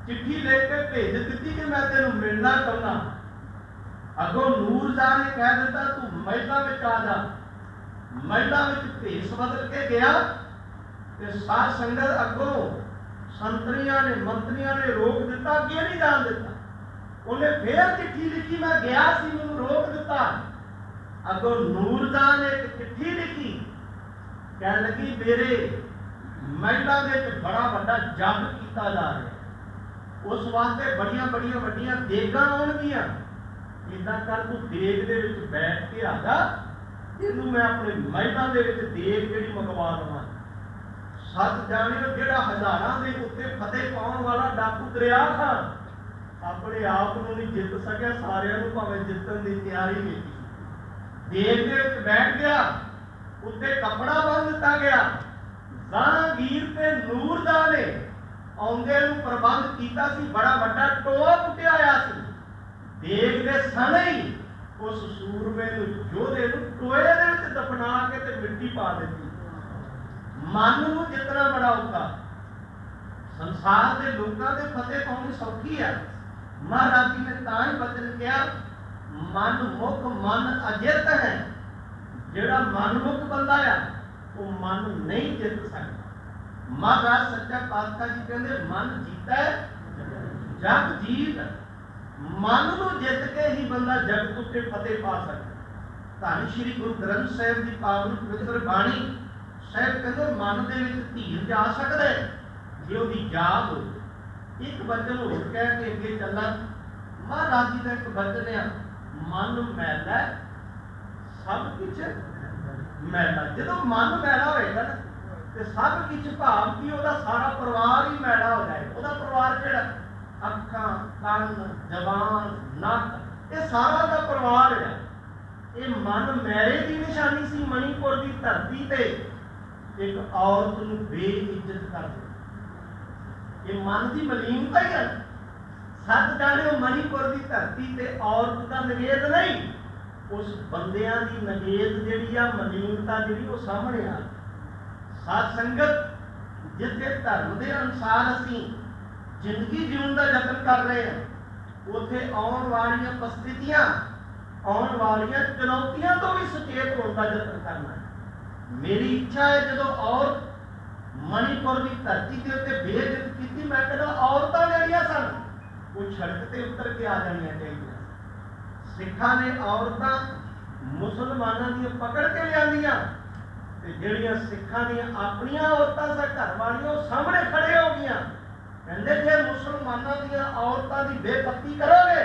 ਚਿੱਠੀ ਲੈ ਕੇ ਭੇਜ ਦਿੱਤੀ ਕਿ ਮੈਂ ਤੈਨੂੰ ਮਿਲਣਾ ਚਾਹੁੰਦਾ। ਅੱਗੋਂ ਨੂਰਜਹਾਂ ਨੇ ਕਹਿ ਦਿੱਤਾ ਤੂੰ ਮਹਿਲਾਂ ਵਿੱਚ ਆ ਜਾ। ਮਹਿਲਾਂ ਵਿੱਚ ਭੇਸ ਬਦਲ ਕੇ ਗਿਆ ਤੇ ਸਾਧ ਸੰਗਤ ਅੱਗੋਂ ਸੰਤਰੀਆਂ ਨੇ ਮੰਤਰੀਆਂ ਨੇ ਰੋਕ ਦਿੱਤਾ, ਅੱਗੇ ਨਹੀਂ ਜਾਣ ਦਿੱਤਾ। ਉਹਨੇ ਫੇਰ ਚਿੱਠੀ ਲਿਖੀ, ਮੈਂ ਗਿਆ ਸੀ ਮੈਨੂੰ ਰੋਕ ਦਿੱਤਾ। ਅੱਗੋਂ ਨੂਰਜਾਂ ਨੇ ਇੱਕ ਚਿੱਠੀ ਲਿਖੀ, ਕਹਿਣ ਲੱਗੀ ਮੇਰੇ ਮਹਿਲਾਂ ਦੇ ਵਿੱਚ ਬੜਾ ਵੱਡਾ ਜੰਗ ਕੀਤਾ ਜਾ ਰਿਹਾ, ਉਸ ਵਾਸਤੇ ਬੜੀਆਂ ਬੜੀਆਂ ਵੱਡੀਆਂ ਦੇਗਾਂ ਆਉਣਗੀਆਂ। ਇੱਦਾਂ ਕਰ ਤੂੰ ਦੇਗ ਦੇ ਵਿੱਚ ਬੈਠ ਕੇ ਆ ਜਾ, ਇਹਨੂੰ ਮੈਂ ਆਪਣੇ ਮਹਿਲਾਂ ਦੇ ਵਿੱਚ ਦੇਗ ਜਿਹੜੀ ਮੰਗਵਾ ਦੇਵਾਂ। ਸੱਚ ਜਾਣਿਓ, ਜਿਹੜਾ ਹਜ਼ਾਰਾਂ ਦੇ ਉੱਤੇ ਫਤਿਹ ਪਾਉਣ ਵਾਲਾ ਡਾਕੂ ਦਰਿਆ ਖਾਨ ਆਪਣੇ ਆਪ ਨੂੰ ਨਹੀਂ ਜਿੱਤ ਸਕਿਆ, ਸਾਰਿਆਂ ਨੂੰ ਭਾਵੇਂ ਜਿੱਤਣ ਦੀ ਤਿਆਰੀ ਕੀਤੀ। ਦੇਗ ਦੇ ਵਿੱਚ ਬੈਠ ਗਿਆ, ਉੱਤੇ ਕੱਪੜਾ ਬੰਨ੍ਹ ਦਿੱਤਾ ਗਿਆ। ਜਹਾਂਗੀਰ ਤੇ ਨੂਰਜਾਂ ਨੇ ਆਉਂਦੇ ਨੂੰ ਪ੍ਰਬੰਧ ਕੀਤਾ ਸੀ, ਬੜਾ ਵੱਡਾ ਟੋਆ ਪੁੱਟਿਆ ਹੋਇਆ ਸੀ। ਦੇਗ ਦੇ ਸਾਹਮਣੇ ਹੀ ਉਸ ਸੂਰਮੇ ਨੂੰ, ਯੋਧੇ ਨੂੰ ਟੋਏ ਦੇ ਵਿੱਚ ਦਫਨਾ ਕੇ ਤੇ ਮਿੱਟੀ ਪਾ ਦਿੱਤੀ। ਮਨ ਨੂੰ ਜਿੱਤਣਾ ਬੜਾ ਔਖਾ। ਸੰਸਾਰ ਦੇ ਲੋਕਾਂ ਦੇ ਫਤਿਹ ਪਾਉਣੀ ਸੌਖੀ ਹੈ। ਮਹਾਰਾਜ ਜੀ ਨੇ ਤਾਂ ਹੀ ਬਚਨ ਕਿਹਾ, ਮਨ ਮੁਖ ਮਨ ਅਜਿੱਤ ਹੈ। ਜਿਹੜਾ ਮਨਮੁਖ ਬੰਦਾ ਆ ਉਹ ਮਨ ਨੂੰ ਨਹੀਂ ਜਿੱਤ ਸਕਦਾ। ਮਹਾਰਾਜ ਸੱਚਾ ਪਾਤਸ਼ਾਹ ਜੀ ਕਹਿੰਦੇ ਮਨ ਜੀਤਾ ਜਗ ਜੀਤ। ਮਨ ਨੂੰ ਜਿੱਤ ਕੇ ਹੀ ਬੰਦਾ ਜਗਤ ਉੱਤੇ ਫਤਿਹ ਪਾ ਸਕਦਾ। ਧੰਨ ਸ਼੍ਰੀ ਗੁਰੂ ਗ੍ਰੰਥ ਸਾਹਿਬ ਦੀ ਪਾਵਨ ਪਵਿੱਤਰ ਬਾਣੀ ਸਾਹਿਬ ਕਹਿੰਦੇ ਮਨ ਦੇ ਵਿੱਚ ਧੀਰ ਜਾ ਸਕਦਾ ਜੇ ਉਹਦੀ ਯਾਦ ਹੋਵੇ। ਇੱਕ ਵਚਨ ਹੋਰ ਕਹਿ ਕੇ ਅੱਗੇ ਚੱਲਾਂ। ਮਹਾਰਾਜ ਜੀ ਦਾ ਇੱਕ ਵਚਨ ਆ, ਮਨ ਮੈਲਾ ਸਭ ਕੁਝ ਮੈਲਾ। ਜਦੋਂ ਮਨ ਮੈਲਾ ਹੋਏਗਾ ਨਾ ਤੇ ਸਭ ਕੁਝ ਭਾਵ ਕਿ ਉਹਦਾ ਸਾਰਾ ਪਰਿਵਾਰ ਹੀ ਮੈਲਾ ਹੋ ਜਾਏ। ਉਹਦਾ ਪਰਿਵਾਰ ਜਿਹੜਾ ਅੱਖਾਂ, ਕੰਨ, ਜ਼ਬਾਨ, ਨੱਕ, ਇਹ ਸਾਰਾ ਦਾ ਪਰਿਵਾਰ ਹੈ। ਇਹ ਮਨ ਮੈਲੇ ਦੀ ਨਿਸ਼ਾਨੀ ਸੀ। ਮਣੀਪੁਰ ਦੀ ਧਰਤੀ ਤੇ ਇੱਕ ਔਰਤ ਨੂੰ ਬੇਇੱਜ਼ਤ ਕਰ ਦਿੱਤਾ। ਇਹ ਮਨ ਦੀ ਮਲੀਨਤਾ ਹੀ ਹੈ। ਸੱਚ ਜਾਣਿਓ, ਮਣੀਪੁਰ ਦੀ ਧਰਤੀ ਤੇ ਔਰਤ ਦਾ ਨਗੇਦ ਨਹੀਂ, ਉਸ ਬੰਦਿਆਂ ਦੀ ਨਗੇਦ ਜਿਹੜੀ ਆ, ਮਲੀਨਤਾ ਜਿਹੜੀ, ਉਹ ਸਾਹਮਣੇ ਆ। ਸਾਧ ਸੰਗਤ, ਜਿੱਥੇ ਧਰਮ ਦੇ ਅਨੁਸਾਰ ਅਸੀਂ ਜ਼ਿੰਦਗੀ ਜਿਉਣ ਦਾ ਯਤਨ ਕਰ ਰਹੇ ਹਾਂ, ਉੱਥੇ ਆਉਣ ਵਾਲੀਆਂ ਪਰਿਸਥਿਤੀਆਂ, ਆਉਣ ਵਾਲੀਆਂ ਚੁਣੌਤੀਆਂ ਤੋਂ ਵੀ ਸੁਚੇਤ ਹੋਣ ਦਾ ਯਤਨ ਕਰਨਾ ਹੈ। ਮੇਰੀ ਇੱਛਾ ਹੈ ਜਦੋਂ ਔਰਤ ਮਣੀਪੁਰ ਦੀ ਧਰਤੀ ਦੇ ਉੱਤੇ ਬੇਇੱਜ਼ਤ ਕੀਤੀ, ਮੈਂ ਕਹਿੰਦਾ ਔਰਤਾਂ ਜਿਹੜੀਆਂ ਸਨ ਉਹ ਸੜਕ ਤੇ ਉਤਰ ਕੇ ਆ ਜਾਣੀਆਂ ਚਾਹੀਦੀਆਂ। ਸਿੱਖਾਂ ਨੇ ਔਰਤਾਂ ਮੁਸਲਮਾਨਾਂ ਦੀਆਂ ਪਕੜ ਕੇ ਲਿਆਂਦੀਆਂ ਤੇ ਜਿਹੜੀਆਂ ਸਿੱਖਾਂ ਦੀਆਂ ਆਪਣੀਆਂ ਔਰਤਾਂ ਸਨ ਘਰ ਵਾਲੀਆਂ, ਉਹ ਸਾਹਮਣੇ ਖੜੇ ਹੋ ਗਈਆਂ। ਕਹਿੰਦੇ ਜੇ ਮੁਸਲਮਾਨਾਂ ਦੀਆਂ ਔਰਤਾਂ ਦੀ ਬੇਪੱਤੀ ਕਰੋਗੇ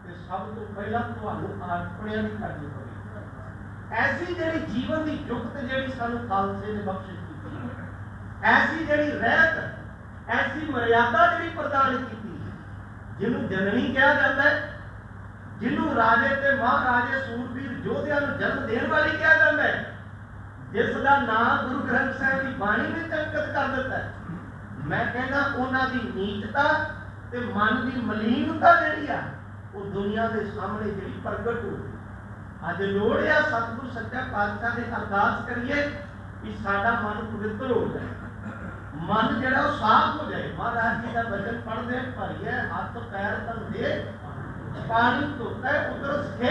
ਤੇ ਸਭ ਤੋਂ ਪਹਿਲਾਂ ਤੁਹਾਨੂੰ ਆਪਣਿਆਂ ਦੀ ਕਰਨੀ ਪਵੇਗੀ। ਐਸੀ ਜਿਹੜੀ ਜੀਵਨ ਦੀ ਜੁਗਤ ਜਿਹੜੀ ਸਾਨੂੰ ਖਾਲਸੇ ਨੇ ਬਖਸ਼ਿਸ਼ ਕੀਤੀ, ਐਸੀ ਜਿਹੜੀ ਰਹਿਤ, ਐਸੀ ਮਰਿਆਦਾ ਜਿਹੜੀ ਪ੍ਰਦਾਨ ਕੀਤੀ, ਜਿਹਨੂੰ ਜਨਨੀ ਕਿਹਾ ਜਾਂਦਾ ਹੈ, ਜਿਹਨੂੰ ਰਾਜੇ ਤੇ ਮਹਾਰਾਜੇ ਸੂਰਬੀਰ ਯੋਧਿਆਂ ਨੂੰ ਜਨਮ ਦੇਣ ਵਾਲੀ ਕਿਹਾ ਜਾਂਦਾ ਹੈ, ਜਿਸ ਦਾ ਨਾਮ ਗੁਰੂ ਗ੍ਰੰਥ ਸਾਹਿਬ ਦੀ ਬਾਣੀ ਵਿੱਚ ਅੰਕਿਤ ਕਰ ਦਿੱਤਾ ਹੈ। ਮੈਂ ਕਹਿੰਦਾ ਉਹਨਾਂ ਦੀ ਨੀਚਤਾ ਤੇ ਮਨ ਦੀ ਮਲੀਨਤਾ ਜਿਹੜੀ ਆ ਉਹ ਦੁਨੀਆ ਦੇ ਸਾਹਮਣੇ ਜਿਹੜੀ ਪ੍ਰਗਟ ਹੋ ਗਈ। ਅੱਜ ਲੋੜ ਆ ਸਤਿਗੁਰੂ ਸੱਚਾ ਪਾਤਸ਼ਾਹ ਦੇ ਅਰਦਾਸ ਕਰੀਏ ਕਿ ਸਾਡਾ ਮਨ ਪਵਿੱਤਰ ਹੋ ਜਾਏ, ਮਨ ਜਿਹੜਾ ਉਹ ਸਾਫ਼ ਹੋ ਜਾਏ। ਮਹਾਰਾਜ ਜੀ ਦਾ ਵਚਨ ਪੜ੍ਹਦੇ ਭਰੀਏ ਹੱਥ ਪੈਰ ਤਨ ਦੇ ਪਾਣੀ ਧੋਤਾ ਉਧਰ ਸੇ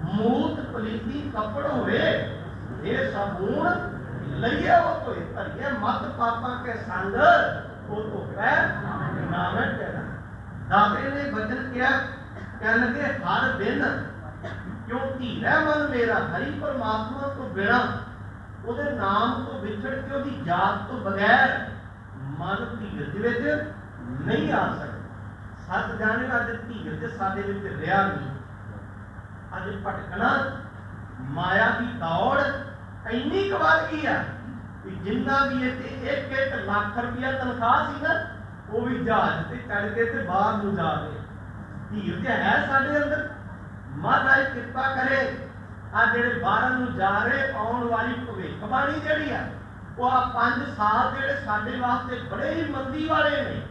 ਮੂਤ ਪਲੀਤੀ ਕੱਪੜ ਹੋਏ ਇਹ ਸਾਬੂਨ ਲਈਏ ਉਹ ਧੋਏ ਭਰੀਏ ਮਤ ਪਾਪਾਂ ਕੇ ਸੰਗ ਉਹ ਧੋਪੈ ਨਾਮੈ ਤੇਰਾ। ਦਾਤੇ ਨੇ ਵਚਨ ਕਿਹਾ, ਕਹਿਣ ਲੱਗੇ ਹਰ ਦਿਨ ਕਿਉਂ ਧੀਰਾ ਮਨ ਮੇਰਾ ਹਰੀ ਪਰਮਾਤਮਾ ਤੋਂ ਬਿਨਾਂ, ਉਹਦੇ ਨਾਮ ਤੋਂ ਵਿਛੜ ਕੇ, ਉਹਦੀ ਯਾਦ ਤੋਂ ਬਗੈਰ ਮਨ ਧੀਰਜ ਵਿੱਚ ਨਹੀਂ ਆ ਸਕਦਾ। ਸੱਚ ਜਾਣਿਓ, ਅੱਜ ਧੀਰਜ ਸਾਡੇ ਵਿੱਚ ਰਿਹਾ ਨਹੀਂ। ਅੱਜ ਭਟਕਣਾ, ਮਾਇਆ ਦੀ ਦੌੜ ਇੰਨੀ ਕੁ ਵੱਧ ਗਈ ਆ ਕਿ ਜਿੰਨਾ ਵੀ ਇੱਥੇ 1-1 ਲੱਖ ਰੁਪਇਆ ਤਨਖਾਹ ਸੀ ਨਾ, ਉਹ ਵੀ ਜਹਾਜ਼ ਤੇ ਚੜ ਕੇ ਤੇ ਬਾਹਰ ਨੂੰ ਜਾ ਰਹੇ। ਧੀਰਜ ਹੈ ਸਾਡੇ ਅੰਦਰ। ਮਹਾਰਾਜ ਕਿਰਪਾ ਕਰੇ ਆ ਜਿਹੜੇ ਬਾਹਰ ਨੂੰ ਜਾ ਰਹੇ, ਆਉਣ ਵਾਲੀ ਭਵਿੱਖਬਾਣੀ ਜਿਹੜੀ ਆ ਉਹ ਆ 5 ਸਾਲ ਜਿਹੜੇ ਸਾਡੇ ਵਾਸਤੇ ਬੜੇ ਹੀ ਮੰਦੀ ਵਾਲੇ ਨੇ।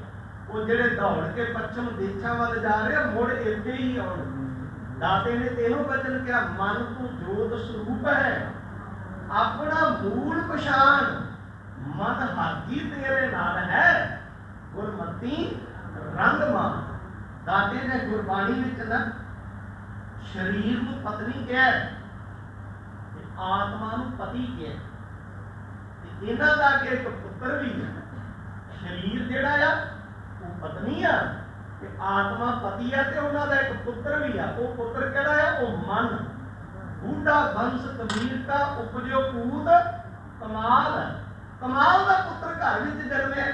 ਉਹ ਜਿਹੜੇ ਦੌੜ ਕੇ ਪੱਛਮ ਦੇਸ਼ਾਂ ਵੱਲ ਜਾ ਰਹੇ, ਮੁੜ ਇੱਥੇ ਹੀ ਆਉਣ। ਦਾਤੇ ਨੇ ਤੇ ਇਹੋ ਬਚਨ ਕਿਹਾ, ਮਨ ਤੂੰ ਜੋਤ ਸਰੂਪ ਹੈ ਆਪਣਾ ਮੂਲ ਪਛਾਣ, ਮਨ ਹਾਥੀ ਤੇਰੇ ਨਾਲ ਹੈ ਗੁਰਮਤੀ ਰੰਗ ਮਾਨ। ਦਾਤੇ ਨੇ ਗੁਰਬਾਣੀ ਵਿੱਚ ਨਾ ਸਰੀਰ ਨੂੰ ਪਤਨੀ ਕਿਹਾ, ਆਤਮਾ ਨੂੰ ਪਤੀ ਕਿਹਾ। ਇਹਨਾਂ ਦਾ ਅੱਗੇ ਇੱਕ ਪੁੱਤਰ ਵੀ ਹੈ। ਸਰੀਰ ਜਿਹੜਾ ਆ ਉਹ ਪਤਨੀ ਆ कि आत्मा पति है तो उन्होंने एक पुत्र भी है। वो पुत्र कहड़ा है? वो मन। बूढ़ा वंश कबीर का उपजो पूत कमाल है। कमाल का पुत्र घर में जन्मे।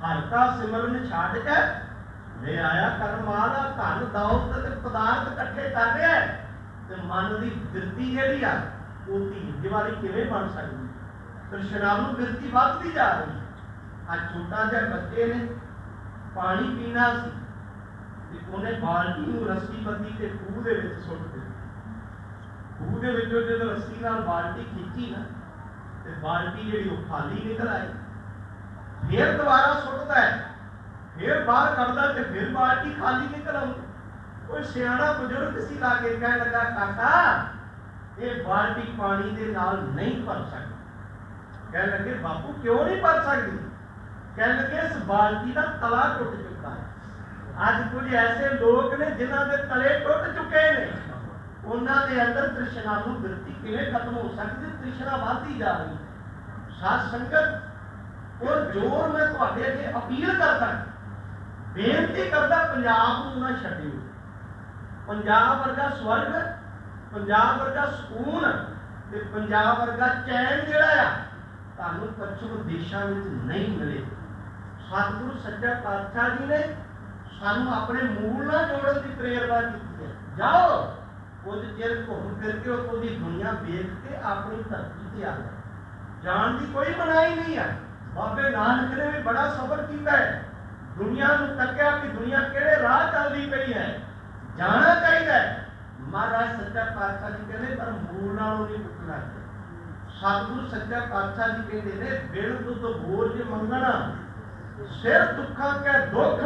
हर का सिमरन छाड़ के ले आया करमाल। धन दौलत ते पदार्थ इकट्ठे कर रहा है ते मन की वृत्ति जिहड़ी आ वो धीरज वाली किवें बन सकती? तृष्णालु वृत्ति बढ़ती जा रही। आज छोटा जिहा बच्चे ने पानी पीना सी ते उन्हें बाल्टी नूं रस्सी बंधी ते खूह दे विच सुੱਟ दित्ती। खूह दे विचों जदों रस्सी नाल बाल्टी खिंची ना ते बाल्टी जिहड़ी वो खाली निकल आई। फिर दोबारा सुੱਟदा है, फिर बाहर कढ़दा ते फिर बाल्टी खाली निकल आउंदी। कोई सियाणा बुजुर्ग सी लागे कहण लगा, काका ये बाल्टी पानी दे नाल नहीं भर सकती। कह लगे, बापू क्यों नहीं भर सकती? कह लगे, इस बाल्टी का तला टुट चुका है। अज कुछ ऐसे लोग ने जिन्हां दे तले टुट चुके ने, उन्हां दे अंदर तृष्णालु वृत्ति किवें खत्म हो सकती? तृष्णा बढ़ती जा रही है। साध संगत और जोर मैं तुहाडे अगे अपील करदा, बेनती करदा, पंजाब नूं ना छड्डिओ। पंजाब वर्गा स्वर्ग, पंजाब वर्गा सकून ते पंजाब वर्गा चैन जिहड़ा आ तुहानूं पश्चिम देशां विच नहीं मिले। सतगुरु सच्चा पातशाह जी ने सानूं अपने मूल नाल जोड़न की प्रेरणा की है। जाओ कुछ चिर घूम फिर के उत्तों की दुनिया वेख के अपनी धरती से आ जाओ। जान की कोई मनाही नहीं है। बाबे नानक ने भी बड़ा सफर किया है। दुनिया नूं तक्या कि दुनिया किहड़े राह चलदी पई है, जाना चाहिए। महाराज सच्चा पातशाह जी कहते पर मूल नालों नहीं पुछना। सतगुरु सच्चा पातशाह जी कहते ने बिन दुध बोझ मंगना, सिर दुखा के दुख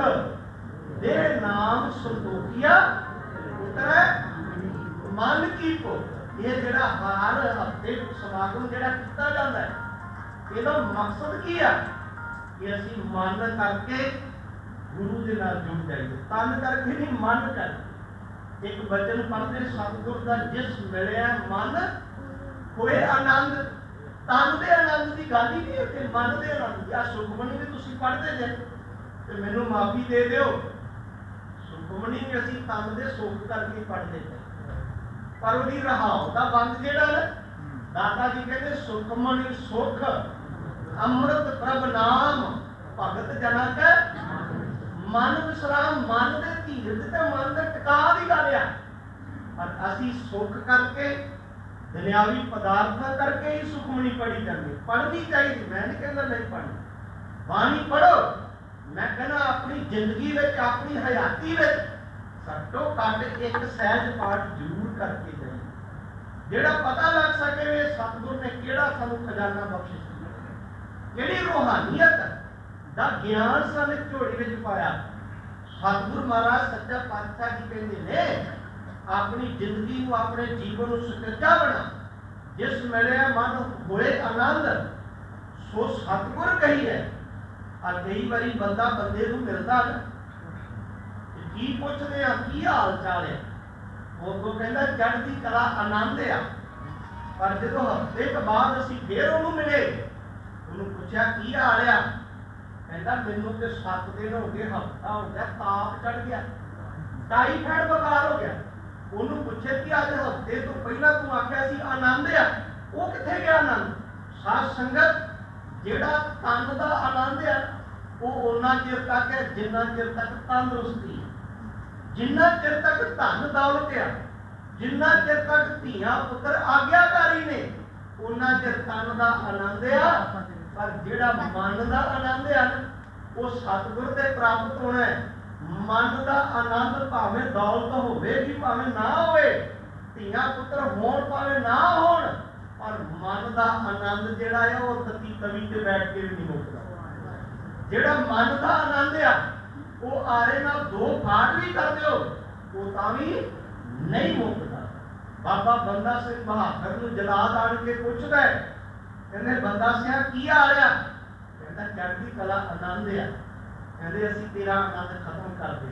दे नाम संतोखिया उतरे मन की को। ये जिहड़ा हर हफ्ते समागम जिहड़ा कीता जांदा है, इहदा मकसद की है कि असीं मन करके गुरु दे नाल जुड़ जाइए। तन करके नहीं, मन करके। एक वचन पढ़ते सतगुर का जिस मिलिया मन होए आनंद। तन दे आनंद की गल ही नहीं है, मन दे आनंद की। आ सुखमनी भी तुसीं पढ़ते जे ते मैनूं माफी दे दिओ, सुखमनी भी असीं तन दे सुख करके पढ़ते थे, पर उहदी रहाओ दा बंद जिहड़ा ना दाता जी कहते सुखमनी सुख अमृत प्रभ नाम भगत जना के मन विश्राम। मन दे धीरज ते मन दे टिका दी गल आ। पर असीं सुख करके दुनियावी पदार्थां करके ही सुखमनी पढ़ी जाती। पढ़नी चाहिए, मैं नहीं कहता नहीं पढ़नी। बाणी पढ़ो। मैं कहना अपनी जिंदगी में, अपनी हयाती में घट्टो घट एक सहज पाठ जरूर करके जाइए, जिहड़ा पता लग सके वे सतगुर ने किहड़ा सानूं खजाना बख्शिश किया, किहड़ी रूहानियत दा ज्ञान साने झोली विच पाया। सतगुरु महाराज सच्चा पातशाह जी कहते ने अपनी जिंदगी को, अपने जीवन को सुचज्जा बना। जिस मिले मन होए आनंद सो सतगुर कही है। आ कई बारी बंदा बंदे को मिलता ना, की पुछदे आ की हाल चाल है, उदों कहंदा चढ़दी कला आनंद आ। पर जो हफ्ते के बाद असीं फिर उहनूं मिले, उहनूं पुछया की हाल आ, कहंदा मैनूं ते 7 दिन हो गए, हफ्ता हो गया, ताप चढ़ गया, टाईफाइड बुखार हो गया। उन्होंने पूछे कि अज हफ्ते तो पहला तू आख्या सी आनंद आ, वो कित्थे गया आनंद? साध संगत जिहड़ा तन दा आनंद आ वो उन्ना चिर तक है जिन्ना चिर तक तंदुरुस्ती, जिन्ना चिर तक धन दौलत आ, जिन्ना चिर तक धीआं पुत्र आग्याकारी ने, उन्ना चिर तन दा आनंद आ। पर जिहड़ा मन दा आनंद आ वो सतगुर ते प्राप्त होना है। मन का आनंद भावें दौलत होवेगी भावें ना होवे, धीआं पुत्र होण भावें ना होण, पर मन का आनंद जिहड़ा है वो तती तवी ते बैठ के भी नहीं मुकदा। जिहड़ा मन का आनंद आ वो आरे नाल 2 फाड़ भी कर दिओ वो तां भी नहीं मुकदा। बाबा बंदा सिंह बहादुर नूं जलाद आण के पुछदा है, कहंदे बंदा सिंह की हाल आ? कहंदा चढ़दी कला आनंद आ। कहते असीं तेरा आनंद खत्म कर दे।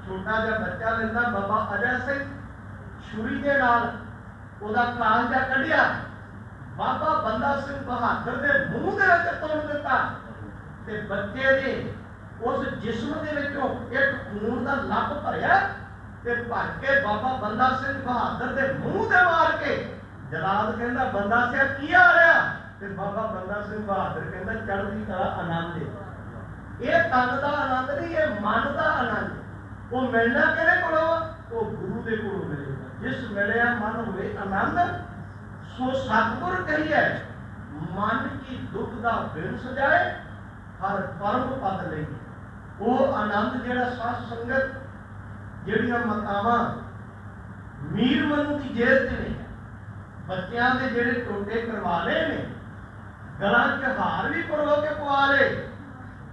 छोटा जिहा बच्चा लेंदा बाबा अजय सिंह छुरी दे नाल ओहदा कालजा कढ़िया, बाबा बंदा सिंह बहादुर दे मूँह दे विच तुल दिता ते बच्चे दे उस जिस्म दे विचों एक खून दा लप भरिया ते भर के बाबा बंदा सिंह बहादुर दे मूंह ते मार के जलाद कहंदा बंदा सिंह की आ रहा ते बाबा बंदा सिंह बहादुर कहंदा चढ़दी कला आनंद है। ये तन दा आनंद नहीं, ये मन दा आनंद। वो मिलना किहदे कोलों आ? वो गुरु दे कोलों मिलेगा। जिस मिलिया मन होवे आनंद। सो सतगुर कहिए मन की दुख दा बिन सजाए हर परम पद लई। वो आनंद जिहड़ा साध संगत ਜਿਹੜੀਆਂ ਮਤਾਵਾਂ ਮੀਰ ਮਨੂ ਦੀ ਜੇਲ੍ਹ 'ਚ ਨੇ, ਬੱਚਿਆਂ ਦੇ ਜਿਹੜੇ ਟੋਟੇ ਕਰਵਾ ਲਏ ਨੇ, ਗਲਾਂ 'ਚ ਹਾਰ ਵੀ ਪਰੋ ਕੇ ਪਵਾ ਲਏ,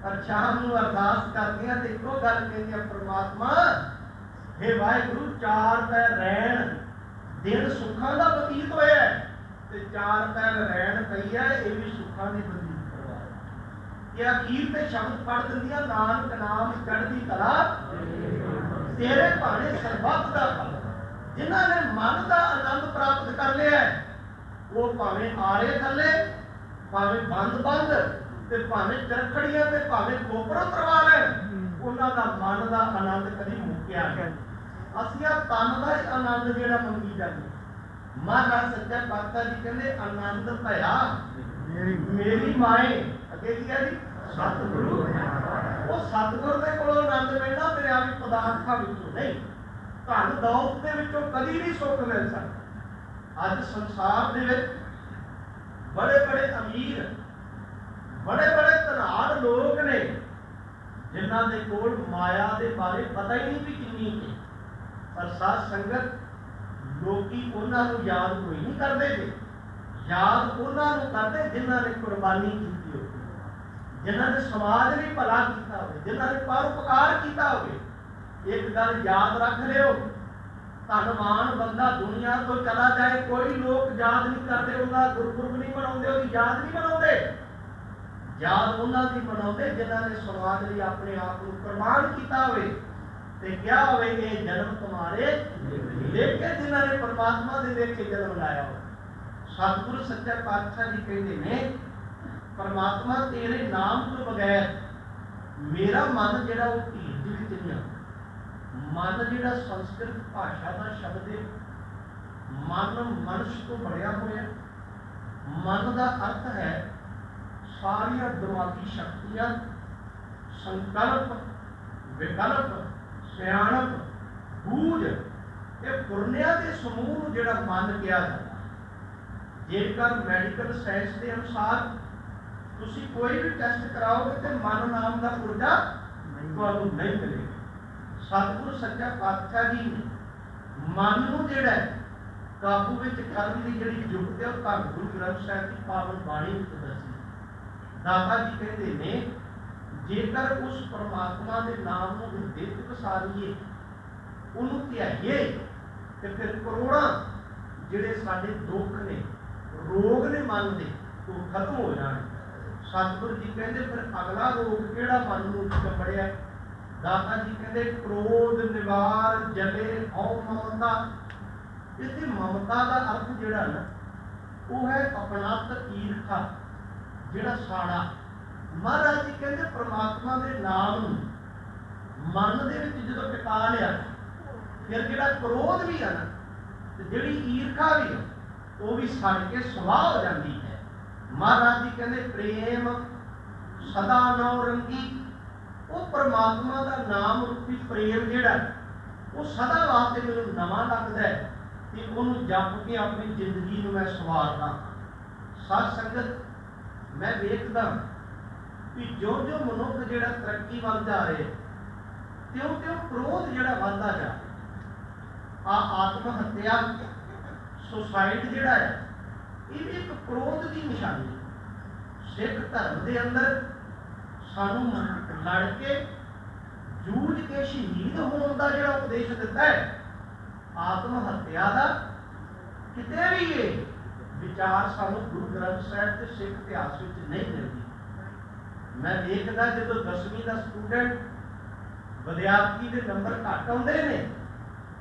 ਪਰ ਸ਼ਾਮ ਨੂੰ ਅਰਦਾਸ ਕਰਦੀਆਂ ਤੇ ਇੱਕੋ ਗੱਲ ਕਹਿੰਦੀਆਂ, ਪ੍ਰਮਾਤਮਾ हे ਵਾਹਿਗੁਰੂ ਚਾਰ ਪੈਰ ਰਹਿਣ ਦਿਨ ਸੁੱਖਾਂ ਦਾ ਬਤੀਤ ਹੋਇਆ ਤੇ ਚਾਰ ਪੈਰ ਰਹਿਣ ਪਈ ਹੈ, ਇਹ ਵੀ ਸੁੱਖਾਂ ਦੀ ਬਤੀਤ ਕਰਵਾਇਆ। ਇਹ ਅਖੀਰ ਤੇ ਸ਼ਬਦ ਪੜ੍ਹ ਦਿੰਦੀਆਂ, ਨਾਨਕ ਨਾਮ ਚੜ੍ਹਦੀ ਕਲਾ तेरे भाने सर्बत का फल। जिन्हों ने मन का आनंद प्राप्त कर लिया वो भावें आरे थले, भावें बंद ते भावें चरखड़ियां ते भावें कोपरों करवा लैन, उन्हों का मन का आनंद कभी मुक्या नहीं। असियां तन का आनंद जिहड़ा मंगी जाते। महाराज सच्चा पातशाह जी कहते आनंद भया मेरी माए अगे की है जी सतगुरु। वो सतगुर के कोलों आनंद मिलना दुनियावी पदार्थां विचों नहीं, धन दौलत दे विचों कदी नहीं सुख मिल सकता। अज संसार दे विच बड़े बड़े अमीर बड़े बड़े धनाड़ लोग ने जिन्हां दे कोल माया दे बारे पता ही नहीं भी किन्नी है, पर साध संगत लोकी उन्हां नूं याद कोई नहीं करदे जी। याद उन्हां नूं करदे जिन्हां ने कुर्बानी की हो, जिन्हों ने समाज भी भला किया हो, जिन्हों ने परोपकार किया हो। एक गल याद रख लियो, धनवान बंदा दुनिया तो चला जाए कोई लोग याद नहीं करते, उनका गुरपुरब नहीं मनाते, उसकी याद नहीं मनाते। याद उन्होंने की मनाते जिन्हों ने समाज लिए अपने आप को कुर्बान किया हो। क्या हो ये जन्म तुम्हारे लेके, जिन्हों ने परमात्मा के लेके जन्म लाया हो। सतगुरु सच्चा पातशाह जी कहते हैं परमात्मा तेरे नाम तो बगैर मेरा मन जिहड़ा वो धीरज विच नहीं आंदा। मन जिहड़ा संस्कृत भाषा का शब्द है, मन मनुष्य तो बनया होया। मन का अर्थ है सारिया दिमागी शक्तियां, संकल्प, विकल्प, सियाणप, बूझ, ये पुरनिया के समूह जिहड़ा मन कहा जाता। जेकर मैडिकल साइंस के अनुसार तुसी कोई भी टेस्ट कराओगे तो मन नाम का पुरजा तुहानू नहीं मिलेगा। सतगुरु सच्चा पातशाह जी ने मन नूं जिहड़ा काबू विच करन दी जिहड़ी जुगत है वो धन गुरु ग्रंथ साहिब की पावन बाणी विच दसी। दाता जी कहते ने जेकर उस परमात्मा के नाम नूं हिरदे च वसारीए, उहनूं ध्याईए, ते फिर करोड़ां जिहड़े साडे दुख ने रोग ने मन दे वो खत्म हो जाने। सतगुरु जी कहते फिर अगला रोग किहड़ा मन नूं चंबड़िया? दाता जी कहते क्रोध निवार जले हौ ममता। इस ममता का अर्थ जिहड़ा ना वो है अपनात ईर्खा, जिहड़ा साड़ा। महाराज जी कहते परमात्मा के नाम मन दे विच जदों टिका लिया फिर जिहड़ा क्रोध भी है ना ते जिहड़ी ईर्खा भी है वो भी सड़ के सुआह हो जाती है। महाराज जी कहते प्रेम सदा नौ रंगी। वो परमात्मा का नाम रूपी प्रेम जिहड़ा वो सदा वास्ते मैनूं नवां लगदा है कि उहनूं जप के अपनी जिंदगी नूं मैं सवारदा। साध संगत मैं वेखदा कि जो जो मनुख जिहड़ा तरक्की वल जा रहे त्यों त्यों क्रोध जिहड़ा वधदा जा रहा। आत्म हत्या सुसाइड जिहड़ा है ये भी एक क्रोध की निशानी है। सिख धर्म के अंदर सानू लड़ के जूझ के शहीद होने का जो उपदेश दिता है, आत्म हत्या का किते भी ये विचार सानू गुरु ग्रंथ साहिब के सिख इतिहास में नहीं मिलती। मैं देखदा जो 10वीं का स्टूडेंट विद्यार्थी के नंबर घट आउंदे ने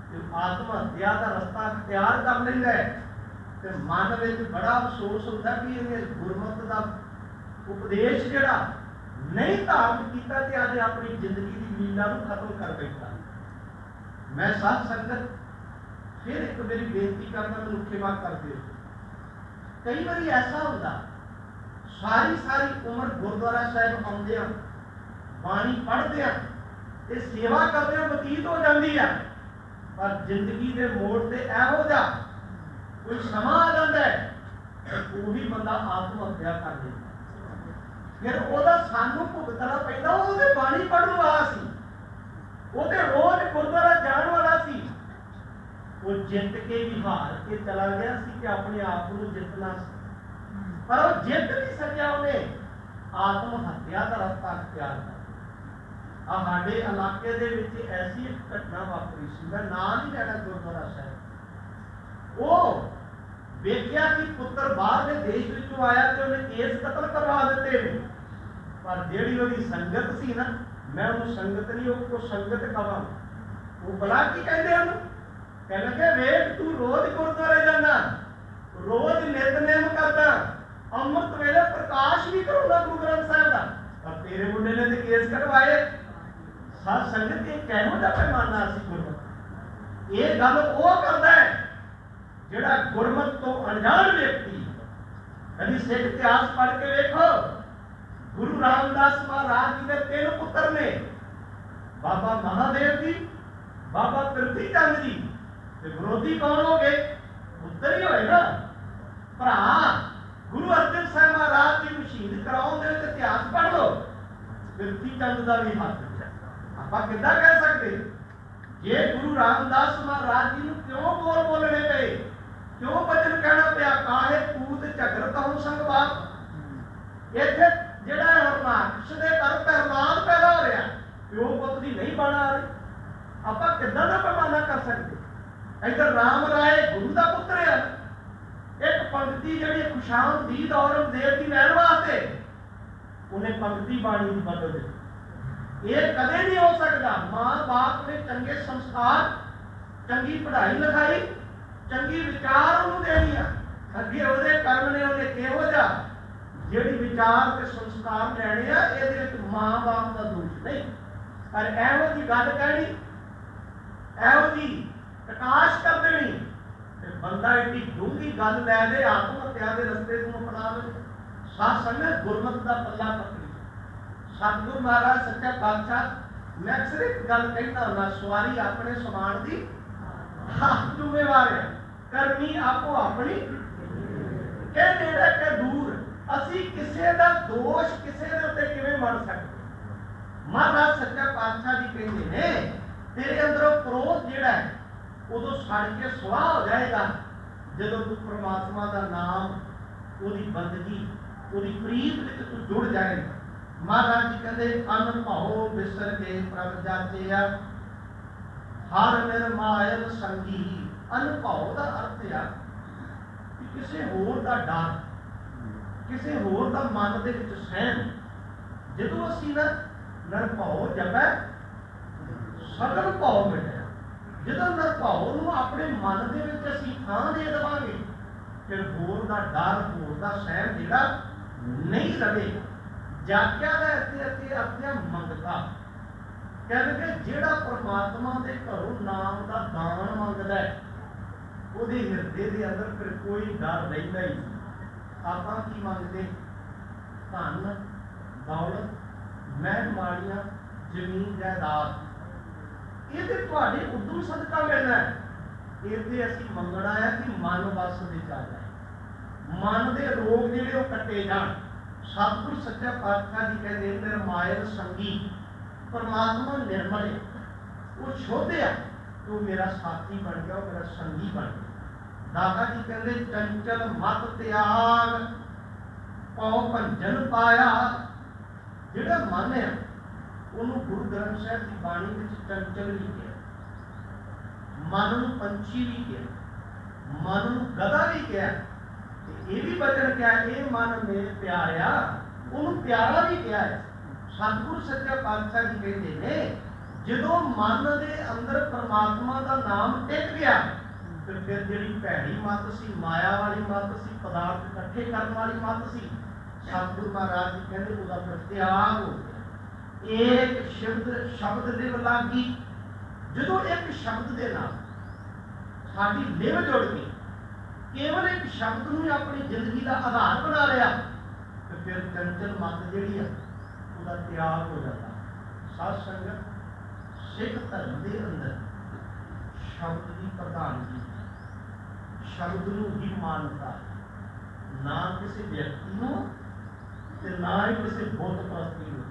तो आत्म हत्या का रस्ता अख्तियार कर लैंदा है तो मन में बड़ा अफसोस होता कि इन्हें गुरमत का उपदेश जिहड़ा नहीं धारण किया तो अज अपनी जिंदगी की लीला को खत्म कर बैठा। मैं साध संगत फिर एक मेरी बेनती करना, मैं खेमा कर दे। कई बार ऐसा होता सारी सारी उम्र गुरुद्वारा साहिब आउंदे बाणी पढ़ते हैं, सेवा करते बतीत हो जाती है, पर जिंदगी के मोड़ से एहो जा कोई समा आ जाता है, वही बंदा आत्म हत्या कर देता। फिर वह सानू भुगतना पैदा, वो बाणी पढ़ने वाला सी, वो रोज गुरुद्वारा जाने वाला सी, वो जित के भी हार के चला गया सी कि अपने आप को जितना सी, पर वो जित नहीं सकिया, उन्हें आत्म हत्या का रास्ता अख्तियार कर। साडे इलाके दे विच ऐसी एक घटना वापरी सी, मैं नाम नहीं लेना गुरुद्वारा साहिब। वो वेख्या कि पुत्र बाहर के देश विचों आया तो उन्हें केस कतल करवा दिते ने, पर जिहड़ी उहदी संगत सी ना, मैं उन्हें संगत नहीं उसको संगत कहां, वो भला की कहते हैं, कह लगे वेख तू रोज गुरुद्वारे जाना, रोज नितनेम करता, अमृत वेले प्रकाश भी कराउंदा गुरु ग्रंथ साहिब का, पर तेरे मुंडे ने तो केस कटवाए। साध संगत के कहनो दा पैमाना सी गुरमत। ये गल वो करता है जिहड़ा गुरमत तो अनजान व्यक्ति। कभी सिख इतिहास पढ़ के देखो, गुरु रामदास महाराज जी के 3 पुत्र ने, बाबा महादेव जी, बाबा पृथ्वी चंद जी, विरोधी कौन हो गए? पुत्र ही होए ना। भरा गुरु अर्जन साहब महाराज जी को शहीद कराओ दे इतिहास पढ़ लो, पृथ्वी चंद का भी हाथ आप कि कह सकते जे गुरु रामदास महाराज जी क्यों बोल बोलने पे, क्यों वचन कहना पिया, काहे कूद झगड़ कहूं संग बाप। इत्थे जिहड़ा हरनाक्ष दे कर प्रहलाद पैदा हो रहा, प्यो पुत दी नहीं बन आ रही, आप किदां दा पैमाना कर सकते। इधर राम राय गुरु का पुत्र है, एक पंक्ति जिहड़ी खुशामदीद औरंगजेब की लैण वास्ते उन्हें पंक्ति बाणी बदल दी। ये कदे नहीं हो सकता। मां बाप ने चंगे संस्कार, चंगी पढ़ाई लिखाई, चंगी विचार उन्होंने देनी है, अगे वो कर्म ने उन्हें किहो जा जिहड़ी विचार ते संस्कार लैणे आ, ये मां बाप का दोष नहीं। पर एहो जी गल कहनी, एहो जी प्रकाश कर देनी, बंदा एडी डूंगी गल लै दे आत्म हत्या के रस्ते को अपना ले। साध संगत गुरमत का पल्ला पकड़ी। सतगुरु महाराज सच्चा पातशाह, मैं अक्सर एक गल कहता हूं, सवारी अपने समान की आप जिम्मेवार है, करनी आपो अपनी के नेड़े के दूर। असी किसी का दोष किसी के उत्ते किवें मन सकते। महाराज सच्चा पातशाह जी कहते हैं, तेरे अंदरों क्रोध जिहड़ा है उदों सड़ के सुआह हो जाएगा जदों तू परमात्मा का नाम, उहदी बंदगी, उहदी प्रीत विच तू जुड़ जाएगा। महाराज जी कहते अन भाओ बिसर के प्रभ जाते हर निर्मायल संगी। अन भाओ का अर्थ है कि किसी होर का डर, किसी होर का मन के सहम। जो असी ना निरभाओ जपै सगल भाव मिटे, जो निरभाओ नूं अपने मन के असी थां दे देवांगे, फिर होर का डर, होर का सहम जिहड़ा नहीं रहेगा। जाग्या का अर्थ मंगता, कहते जिहड़ा परमात्मा के घरों नाम का दान मंगता है, उहदे हिरदे के अंदर फिर कोई डर रहिंदा ही नहीं। आपां की मंगते? धन दौलत, महल माड़ियां, जमीन जायदाद, ये तो तुहाडे उद्यम सदका मिलना है। ये असीं मंगना है कि मन वस विच आ जाए, मन के रोग जिहड़े वो कट्टे जाण। सतगुरु सच्चा पातशाह जी कहते निर्मायल संगी, परमात्मा निर्मल है, वो शुद्ध है, तो मेरा साथी बन गया, मेरा संगी बन गया। दादा जी कहते चंचल मत त्याग पौ भंजन पाया। जिहड़ा मन है उन्होंने गुरु ग्रंथ साहिब की बाणी में चंचल भी किया, मन नूं पंछी भी किया, मन नूं गधा भी किया, ये भी वचन क्या है, ये मन मेरे प्यारा, उन्होंने प्यारा भी किया है। सतगुरु सच्चा पातशाह जी कहते हैं जो मन के अंदर परमात्मा का नाम टिक गया, तो फिर जी भैड़ी मत सी, माया वाली मत सी, पदार्थ इकट्ठे करने वाली मत सी, सतगुरु महाराज जी कहते उसका फिर त्याग हो गया। एक शब्द लिव लागी। जो एक शब्द के नाल साडी लिव जुड़ गई, केवल एक शब्द को अपनी जिंदगी का आधार बना लिया, तो फिर चंचल मत जिहड़ी है उसका त्याग हो जाता। साध संगत, सिख धर्म के अंदर शब्द की प्रधानगी, शब्द नूं ही मानता, ना किसी व्यक्ति को ते ना ही किसी बुत परस्ती को।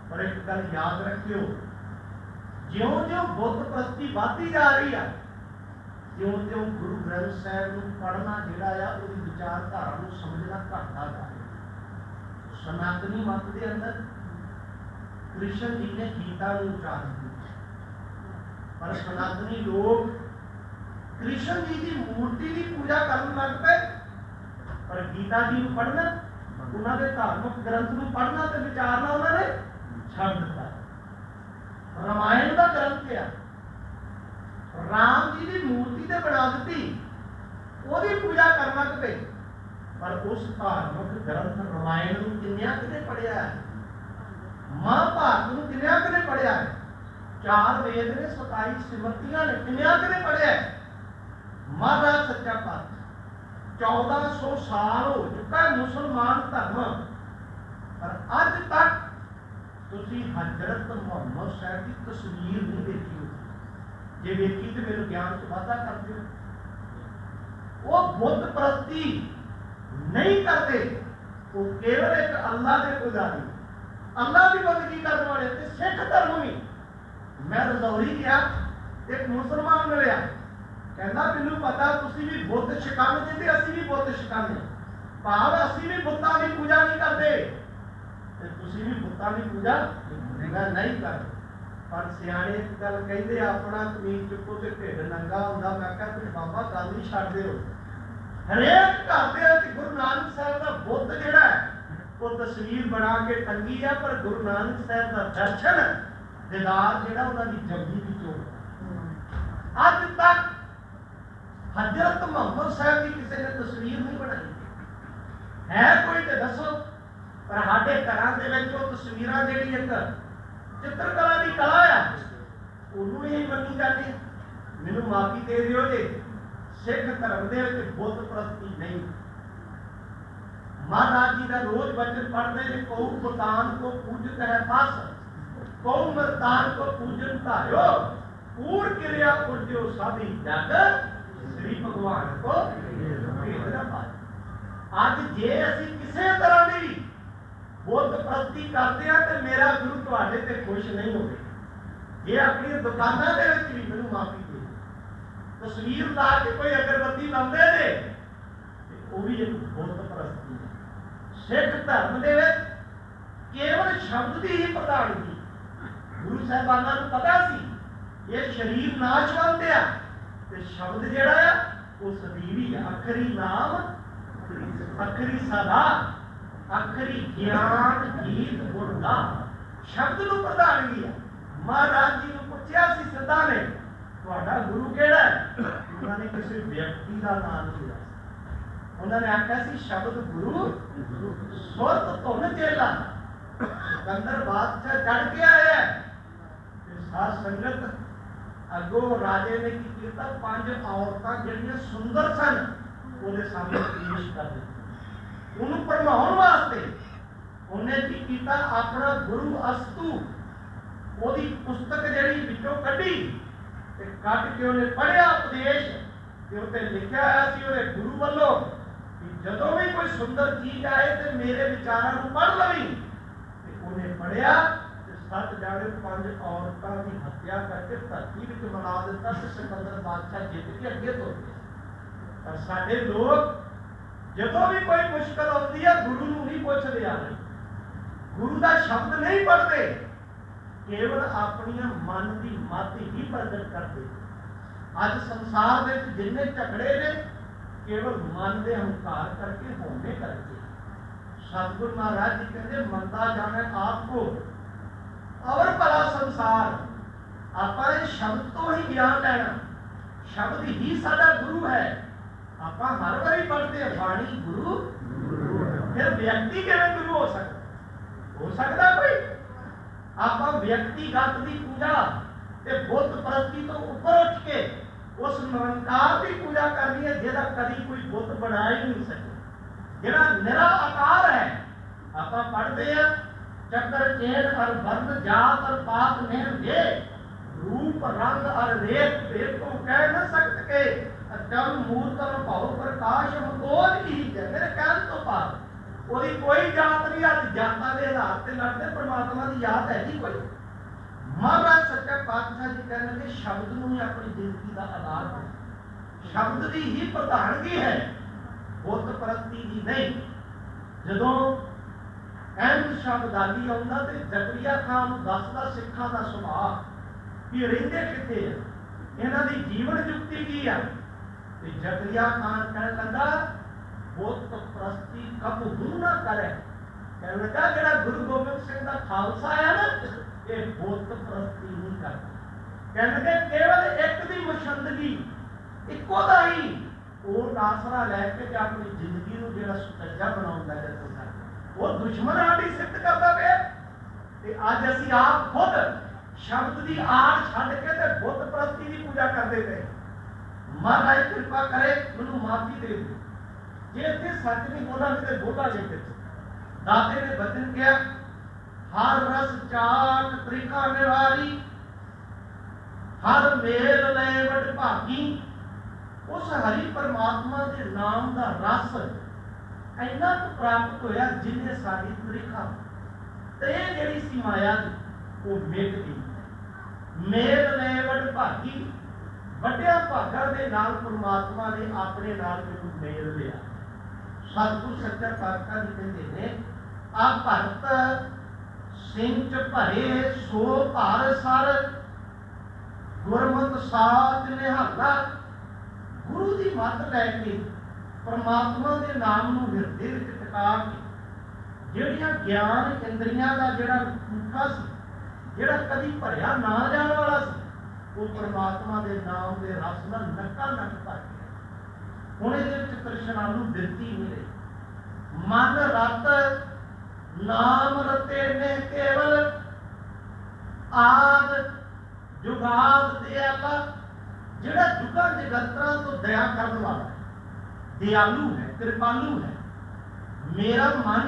पर एक गल याद रखियो, ज्यों ज्यों बुत परस्ती बढ़ती जा रही है, त्यों त्यों गुरु ग्रंथ साहिब को पढ़ना जिहड़ा आ उसकी विचारधारा को समझना घटता जा रहा। सनातनी मत के अंदर कृष्ण जी ने गीता को उच्चारण किया, पर सनातनी लोग कृष्ण जी की मूर्ति की पूजा करने लग पे, पर गीता जी को पढ़ना, उन्होंने धार्मिक ग्रंथ को पढ़ना तो विचारना उन्होंने छड़ दिता। रामायण का ग्रंथ क्या, राम जी की मूर्ति तो बना दी, उसकी पूजा करने लग पे, पर उस धार्मिक ग्रंथ रामायण को किन्निया किने पढ़िया है, महाभारत को किन्निया किने पढ़िया है, 4 वेद ने 27 सिमरतियां ने किन्निया किने पढ़िया है। महाराज सच्चा पातशाह 1400 साल हो चुका है मुसलमान धर्म, पर अज तक तुसी हजरत मुहम्मद साहब की तस्वीर नहीं देखी होगी। जे देखी तो मेरे ज्ञान से वादा कर दो। वो बुत परस्ती नहीं करते, वो केवल एक अल्लाह के पुजारी, अल्लाह की बंदगी करने वाले। सिख धर्म भी, मैं रजौरी गया, एक मुसलमान मिलया, कहना मैनू पता तुसी भी बुत छकाने ते असीं भी बुत छकाने, भाव असीं भी बुतां की पूजा नहीं करते, तुसी भी बुतां की पूजा मैं नहीं करते। पर सियाणे एक गल कहते, अपना कमीज चुको तो ढिड नंगा हुंदा। मैं कहा तुसीं बाबा गल ही छड्ड दिओ, हरेक घर दे गुरु नानक साहब का बुत जिहड़ा है वो तस्वीर बना के टंगी है, पर गुरु नानक साहब का दर्शन दीदार जिहड़ा उन्होंने जल्दी विचों अज तक हजरत मुहम्मद साहब की किसी ने तस्वीर नहीं बनाई है। कोई तो दसो, पर साडे घरां दे विच वो तस्वीरां जिहड़ी एक चित्रकला की कला आ, उन्होंने ही मनी जाती। मैनू माफी दे दिओ जे, सिख धर्म दे विच बुत परस्ती नहीं। महाराज जी का रोज वचन पढ़ते हैं, कौ बुतान को पूजत है बस, कौ मरतान को पूजन धायो, पूर क्रिया पूज्यो सभी जग, श्री भगवान को भेद ना पाए। अज जे असी किसी तरह की बुत परस्ती करते हैं तो मेरा गुरु तुहाडे ते खुश नहीं होवे। जे अपनी दुकाना दे विच भी मैनू माफी दे, तस्वीर ला के कोई अगरबत्ती लाउंदे ने, वो भी एक बुत परस्ती है। सिख धर्म दे विच केवल शब्द की ही प्रधानगी। गुरु साहिबाना नूं पता सी ये शरीर नाशवंत आ, ते शब्द जिहड़ा आ वो सਦੀवी है। अखरी नाम, अखरी सदा, अखरी ज्ञान गीत गुण गा, शब्द नूं प्रधानगी है। महाराज जी नूं पुछया सी सिद्धा ने, तुहाडा गुरु किहड़ा है? उन्होंने किसी व्यक्ति का नाम लिया। उन्होंने आख्या सी शब्द गुरु सुरत धुन चेला। सिकंदर बादशाह चढ़ के आया, साध संगत अगों राजे ने की किया, 5 औरतां जिहड़ियां सुंदर सन उहदे सामने पेश कर दी। उन्होंने भरमाउण वास्ते उन्हें की किया, अपना गुरु अस्तु ओदी पुस्तक जिहड़ी विचों कढ़ी ते कट के उन्हें पढ़िया उपदेश ते उत्ते लिखिया आया सी उहदे गुरु वालों कि जदों भी कोई सुंदर चीज आए तो मेरे विचारां नूं पढ़ लवी। ते उन्हें पढ़िया ते 7 जाने 5 औरतां की हत्या करके धरती विच मिला दिता ते सिकंदर बादशाह जित के अगे तुर गया। पर साडे लोग जदों भी कोई मुश्किल आती है गुरु नूं नहीं पुछदे, आने गुरु का शब्द नहीं पढ़ते, केवल अपनी मन की मत ही प्रगट करते। अज संसार में जिन्ने झगड़े ने केवल मन के अहंकार करके होने करके। सतगुरु महाराज जी कहते मनता जाने आपको और भला संसार। आप शब्द तो ही ज्ञान लेना, शब्द ही साडा गुरु है। आप हर बारी पढ़ते हैं वाणी गुरु, फिर व्यक्ति किवें गुरु हो सकता? हो सकता कोई? ਆਪਾਂ ਵਿਅਕਤੀਗਤ ਦੀ ਪੂਜਾ ਤੇ ਬੁੱਤ ਪ੍ਰਸਤੀ ਤੋਂ ਉੱਪਰ ਉੱਠ ਕੇ ਉਸ ਨਿਰੰਕਾਰ ਦੀ ਪੂਜਾ ਕਰਨੀ ਹੈ ਜਿਹਦਾ ਕਦੀ ਕੋਈ ਬੁੱਤ ਬਣਾ ਹੀ ਨਹੀਂ ਸਕਿਆ, ਜਿਹੜਾ ਨਿਰਾ ਆਕਾਰ ਹੈ। ਆਪਾਂ ਪੜ੍ਹਦੇ ਆ ਚੱਕਰ ਚੇਨ ਅਰ ਵਰਨ ਜਾਤ ਅਰ ਪਾਤ ਨਹਿ ਦੇ रूप रंग और रेत भेद को कह न सकत के अचल मूर्त और भाव प्रकाश मकोद की है। मेरे कहने तो पास कोई कोई जात नहीं, आज जाता के आधार से लड़ते परमात्मा की याद है जी कोई। महाराज सच्चा पातशाह जी कहने के शब्द ਨੂੰ ही अपनी जिंदगी का आधार है, शब्द की ही प्रधानगी है, बुत परस्ती की नहीं। जदों अहम शब्दाली आउंदा ते जकरिया खान नूं दसदा सिखां दा सुभाव कि रहिंदे किथे आ, इन्हां दी जीवन जुक्ति की आ। ते जकरिया खान कहण लगा बुत परस्ती कबहू ना करे। कहण लगा जिहड़ा गुरु गोबिंद सिंह दा खालसा है ना, ये बुत परस्ती नहीं करदा। कहण लगे केवल एक दी मुशंदगी इक्को दा ही ओट आसरा लैके ते अपनी जिंदगी नूं जिहड़ा सुचज्जा बनाउंदा है वो दुश्मन साडी सिद्ध करदा पिया। ते अज असीं आप खुद शब्द की आड़ छड्ड के ते बुत परस्ती की पूजा करते गए। महाराज कृपा करे मैनूं माफी दे दो जे इत्थे सच नहीं बोला ते बोला जे दाते ने बचन किया हर रस चाट त्रिखा निवारी हर मेल ले वड भागी। उस हरि परमात्मा के नाम का रस इन्ना प्राप्त होया जिन्हें साडी त्रिखा ते जिहड़ी सी माया वो मिट गई। मेल ले वड भागी वड्डिया भागा दे नाल परमात्मा ने अपने नाल मैनूं मेल लिया। सतगुरु सच्चा पातशाह जी कहते ने आ भगत सिंच भरे सो भर सर गुरमत साच निहाला। गुरु की मत लैके परमात्मा के नाम नूं हिरदे विच टिका के जिहड़ियां ज्ञान इंद्रियां दा जिहड़ा कूठा सी, जिहड़ा कदी भरिया ना जाण वाला सी, वो परमात्मा के नाम के रस नाल नक्का नक भर गया। हुण इहदे विच कृष्णालू बिरती मिले मन रत नाम रते ने केवल आद जुगाद दयाला। जिहड़ा जुगां जगतां तो दया करन वाला है, दयालु है, कृपालु है। मेरा मन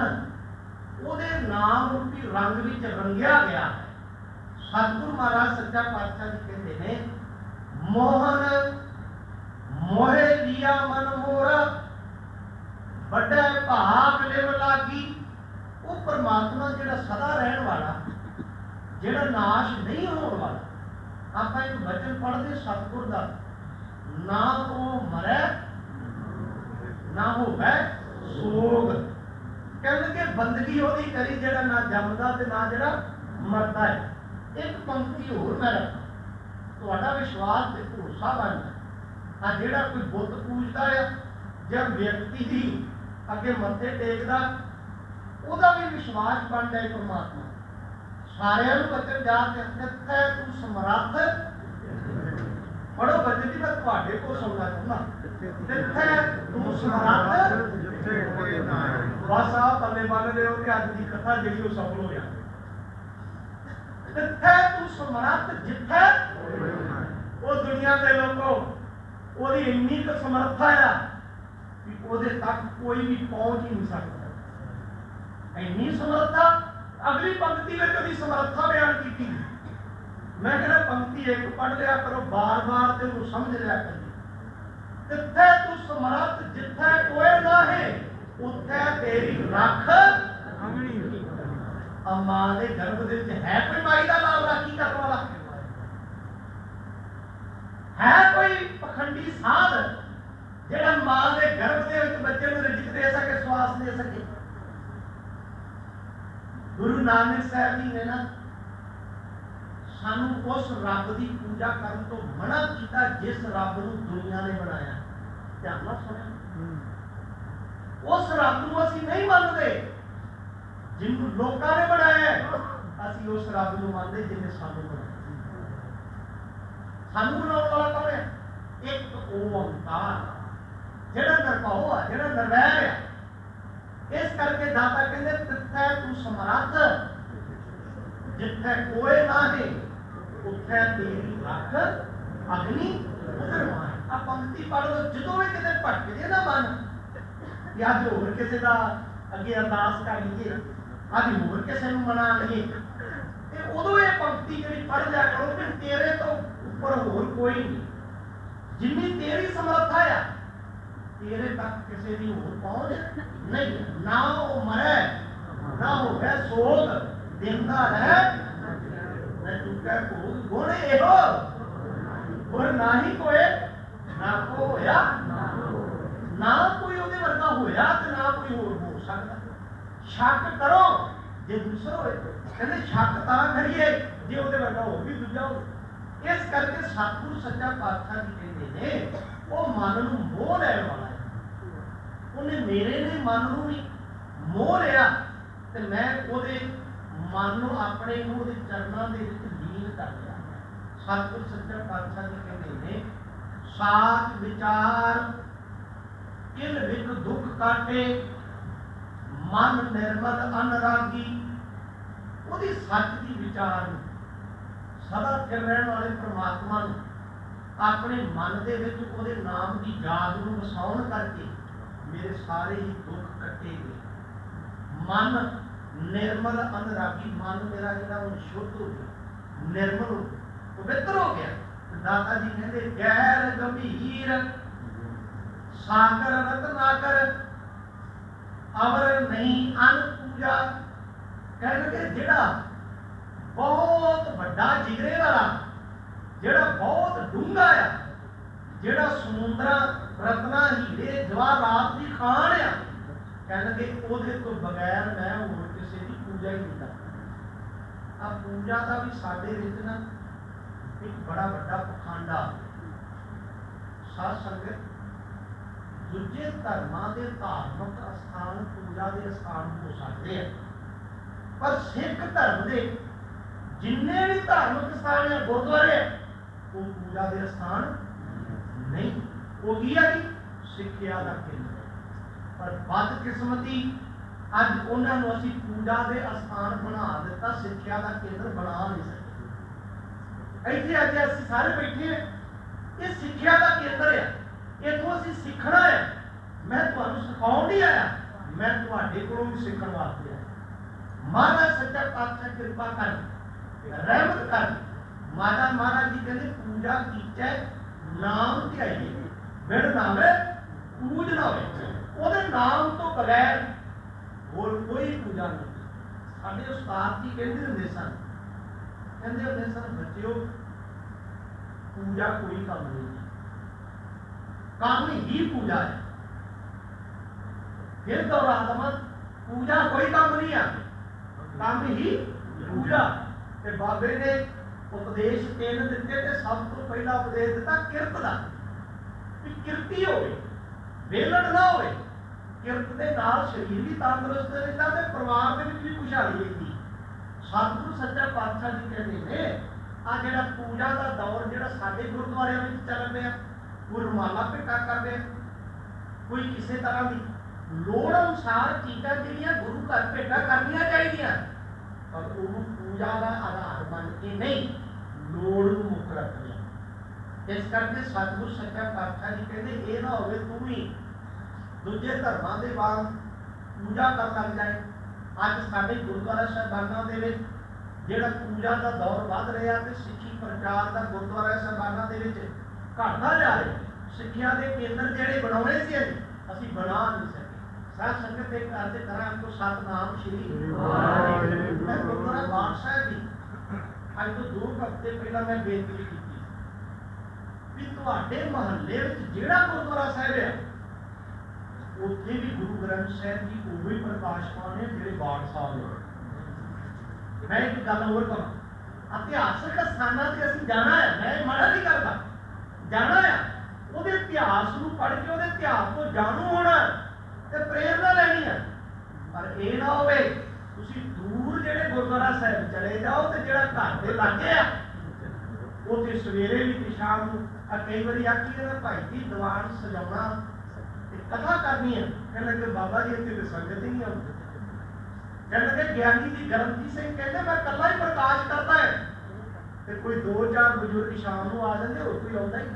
ਉਹਦੇ नाम रूपी रंग विच रंगिया गया है। सतगुरु महाराज सच्चा पातशाह जी कहते हैं मोहन मोहे लिया मन मोरा बड़ा भाग लिव लागी। वो परमात्मा जिहड़ा सदा रहन वाला, जिहड़ा नाश नहीं होने वाला। आप एक वचन पढ़ते सतगुर का ना तो मरै ना होवे सोग। कहने के बंदगी ओदी करी जिहड़ा ना जमदा ते ना जिहड़ा मरदा है। एक पंक्ति होर मैं रखा तुहाडा विश्वास ते भरोसा बन जाए। आ जिहड़ा कोई बुत पूजदा है या व्यक्ति ही अगे मत्थे टेकदा ओदा भी विश्वास बन जाए परमात्मा। सारिਆਂ ਨੂੰ बचन जा के किथे तू समर्थ पढ़ो बचन जी मैं तुहाडे को सुनना चाहुंदा किथे तू समर्थ बस आ पल्ले बन रहे हो कि अज की कथा जी वो सफल हो जाए। किथे तू समर्थ जिथे वो दुनिया के लोगों वो इन्नी तो समर्था है कि ओदे तक कोई भी पहुंच ही नहीं सकता। इन्नी समर्था अगली पंक्ति में कभी समर्था बयान की। मैं कहना पंक्ति एक पढ़ लिया करो बार बार ते उन्हें समझ लिया करो। किथे तू समर्थ जिथे कोई ना है उत्थे तेरी रख अम्मा दे गर्भ दे विच है कोई माई दा नाम राखी करने वाला है कोई पखंडी साध जिहड़ा मां दे गर्भ दे विच बच्चे नूं रिजक दे सके श्वास दे सके। गुरु नानक साहब जी ने ना सानू उस रब की पूजा करने तो मना किया जिस रब नूं दुनिया ने बनाया। ध्यान नाल सुणो उस रब नूं असीं नहीं मनते जिन्हों लोकां ने बनाया। असीं उस रब नूं मनते जिन्हें सानू बनाया। सानू बनाउण वाला कौन है? एक ओंकार जिहड़ा निर्भउ है, जिहड़ा निर्वैर है। इस करके दाता कहते तिथे तू समर्थ जिथे कोई नाहे उत्थे तेरी रख अग्नि उधर माए। आ पंक्ति पढ़ लो, जो भी किते भटक जे ना मन, या होर किसी का अगे अरदास कर लीजिए, अज होर किसी को मना लीजिए, तो उदों ये पंक्ति जी पढ़ लिया करो कि तेरे तो उपर होर कोई नहीं, जिन्नी तेरी समर्था है तेरे तक किसी की होर पहुंच नहीं। ना वो मरे ना हो गए सोग, देंदा रहे मैं चुका भोग गुण एहो, और ना ही कोई ना को होया ना कोई ਉਹਦੇ ਵਰਗਾ ਹੋਇਆ ਤੇ ਨਾ ਕੋਈ ਹੋਰ ਹੋ ਸਕਦਾ। ਸ਼ੱਕ ਕਰੋ ਜੇ ਦੂਸਰਾ ਹੋਏ, ਕਹਿੰਦੇ ਸ਼ੱਕ ਤਾਂ ਕਰੀਏ ਜੇ ਉਹਦੇ ਵਰਗਾ ਹੋਰ ਵੀ ਦੂਜਾ ਹੋਵੇ। ਇਸ ਕਰਕੇ ਸਤਿਗੁਰੂ ਸੱਚਾ ਪਾਤਸ਼ਾਹ ਜੀ ਕਹਿੰਦੇ ਨੇ ਉਹ ਮਨ ਨੂੰ ਮੋਹ ਲੈਣ ਵਾਲਾ ਹੈ। ਉਹਨੇ ਮੇਰੇ ਨੇ ਮਨ ਨੂੰ ਵੀ ਮੋਹ ਲਿਆ ਤੇ ਮੈਂ ਉਹਦੇ ਮਨ ਨੂੰ ਆਪਣੇ ਨੂੰ ਉਹਦੇ ਚਰਨਾਂ ਦੇ ਵਿੱਚ ਲੀਨ ਕਰ ਲਿਆ। ਸਤਿਗੁਰੂ ਸੱਚਾ ਪਾਤਸ਼ਾਹ ਜੀ ਕਹਿੰਦੇ ਨੇ ਸਾਚ ਵਿਚਾਰ किल विक दुख काटे मन निर्मल अनरागी। ਉਹਦੀ ਸੱਚ ਦੀ ਵਿਚਾਰ ਸਦਾ ਫਿਰ ਰਹਿਣ ਵਾਲੇ ਪ੍ਰਮਾਤਮਾ ਨੂੰ ਆਪਣੇ ਮਨ ਦੇ ਵਿੱਚ ਉਹਦੇ ਨਾਮ ਦੀ ਯਾਦ ਨੂੰ ਵਸਾਉਣ ਕਰਕੇ ਮੇਰੇ ਸਾਰੇ ਹੀ ਦੁੱਖ ਕੱਟੇ ਗਏ। ਮਨ ਨਿਰਮਲ ਅਨਰਾਗੀ, ਮਨ ਮੇਰਾ ਜਿਹੜਾ ਉਹ ਸ਼ੁੱਧ ਹੋ ਗਿਆ, ਨਿਰਮਲ ਹੋ ਗਿਆ, ਪਵਿੱਤਰ ਹੋ ਗਿਆ। ਦਾਤਾ ਜੀ ਕਹਿੰਦੇ ਗਹਿਰ ਗੰਭੀਰ सागर रत्नाकर अवर नहीं अन पूजा। कहने जिहड़ा बहुत वड्डा जिगरे वाला, जिहड़ा बहुत डूंगा आ, जिहड़ा समुद्रा रत्ना हीरे जवाहरात की खान आ, कहने ਉਹਦੇ ਤੋਂ बगैर मैं होर किसी की पूजा ही नहीं करता। आ पूजा का भी साडे विच ना एक बड़ा वड्डा पखंड आ। साध संगत दूजे धर्मां दे धार्मिक अस्थान पूजा के अस्थान हो सकते हैं, पर सिख धर्म के जिन्ने भी धार्मिक स्थान है गुरुद्वारे वो पूजा के स्थान नहीं। वो की है जी सिक्ख्या का केंद्र। पर बदकिस्मती अज उन्होंने असीं पूजा के स्थान बना दिता, सिक्ख्या का केंद्र बना नहीं सकते। इत्थे अज असीं सारे बैठे हैं, ये सिक्ख्या का केंद्र है, इतों असीं सीखना है। मैं तुहानूं सिखाउण नहीं आया, मैं तुहाडे कोलों भी सीखण वास्ते आया। महाराज सच्चा पातशाह कृपा कर, रहमत कर। माता महाराज जी कहते पूजा कीचै नाम ध्याइए, बिन नामे पूज ना होवे। ਉਹਦੇ नाम तो बगैर होर कोई पूजा नहीं। साडे उस्ताद जी कहते हुंदे सन, कहते हुंदे सन बच्चिओ पूजा कोई काम नहीं, काम ही पूजा है। फिर दोहराता पूजा कोई काम नहीं है, काम ही पूजा। ते बाबे ने उपदेश तीन दिते ते सब तो पहला उपदेश दिता किरत का, कि किरती होवे, वेलड़ ना होवे। किरत के नाल शरीर भी तंदुरुस्त रहता ते परिवार दे विच भी खुशहाली रहती। सतगुरु सच्चा पातशाह जी कहते ने आ जिहड़ा पूजा का दौर जिहड़ा साडे गुरुद्वारिਆਂ ਵਿੱਚ ਚੱਲ ਰਿਹਾ, कोई रुमाला भेटा करते, कोई किसी तरह की लोड़ अनुसार चीज़ां जिहड़ियां गुरु घर भेटा करनियां चाहिए, पर वो पूजा का आधार बन के नहीं, लोड़ नूं मुख रखनी। इस करके सतगुरु सच्चा पातशाह जी कहते ये ना होवे तू भी दूजे धर्मां दे वांग पूजा कर लग जाए। अज साडे गुरुद्वारा साहिबानां दे विच जिहड़ा पूजा का दौर वध रहा ते सिੱਖੀ प्रचार का गुरुद्वारा साहिबानां दे विच घटदा जा रहा। सिक्ख्या के केंद्र जिहड़े बनाउणे सी असीं बना नहीं सके। साध संगत एक करते करा को सतनाम श्री मैं गुरुद्वारा बाठ साहिब जी अज तो 2 हफ्ते पहला मैं बेनती की भी तुहाडे महल्ले विच जिहड़ा गुरुद्वारा साहिब है उत्थे भी गुरु ग्रंथ साहिब जी उही प्रकाशमान है जिहड़े बाठ साहिब ने। मैं एक गल होर कहां, इतिहासक स्थानां ते असीं जाना है, मैं मना नहीं करता, जाना है, ਉਹਦੇ ਇਤਿਹਾਸ ਨੂੰ ਪੜ੍ਹ ਕੇ ਉਹਦੇ ਇਤਿਹਾਸ ਤੋਂ ਜਾਣੂ ਹੋਣਾ ਤੇ ਪ੍ਰੇਰਨਾ ਲੈਣੀ ਹੈ। ਪਰ ਇਹ ਨਾ ਹੋਵੇ ਤੁਸੀਂ ਦੂਰ ਜਿਹੜੇ ਗੁਰਦੁਆਰਾ ਸਾਹਿਬ ਚਲੇ ਜਾਓ ਤੇ ਜਿਹੜਾ ਘਰ ਦੇ ਲਾਗੇ ਆ ਉੱਥੇ ਸਵੇਰੇ ਵੀ ਤੇ ਸ਼ਾਮ ਨੂੰ ਕਈ ਵਾਰੀ ਆਖੀ ਕਹਿੰਦਾ ਭਾਈ ਜੀ ਦੀਵਾਨ ਸਜਾਉਣਾ ਤੇ ਕਥਾ ਕਰਨੀ ਹੈ, ਕਹਿੰਦਾ ਕਿ ਬਾਬਾ ਜੀ ਇੱਥੇ ਤੇ ਸੰਗਤ ਹੀ ਨਹੀਂ ਆਉਂਦੀ। कहते ज्ञानी जी गरमजीत सिंह कहते मैं कला ही प्रकाश करता है, तो कोई 2-4 बजुर्ग शाम को आ जाते, और कोई आता ही।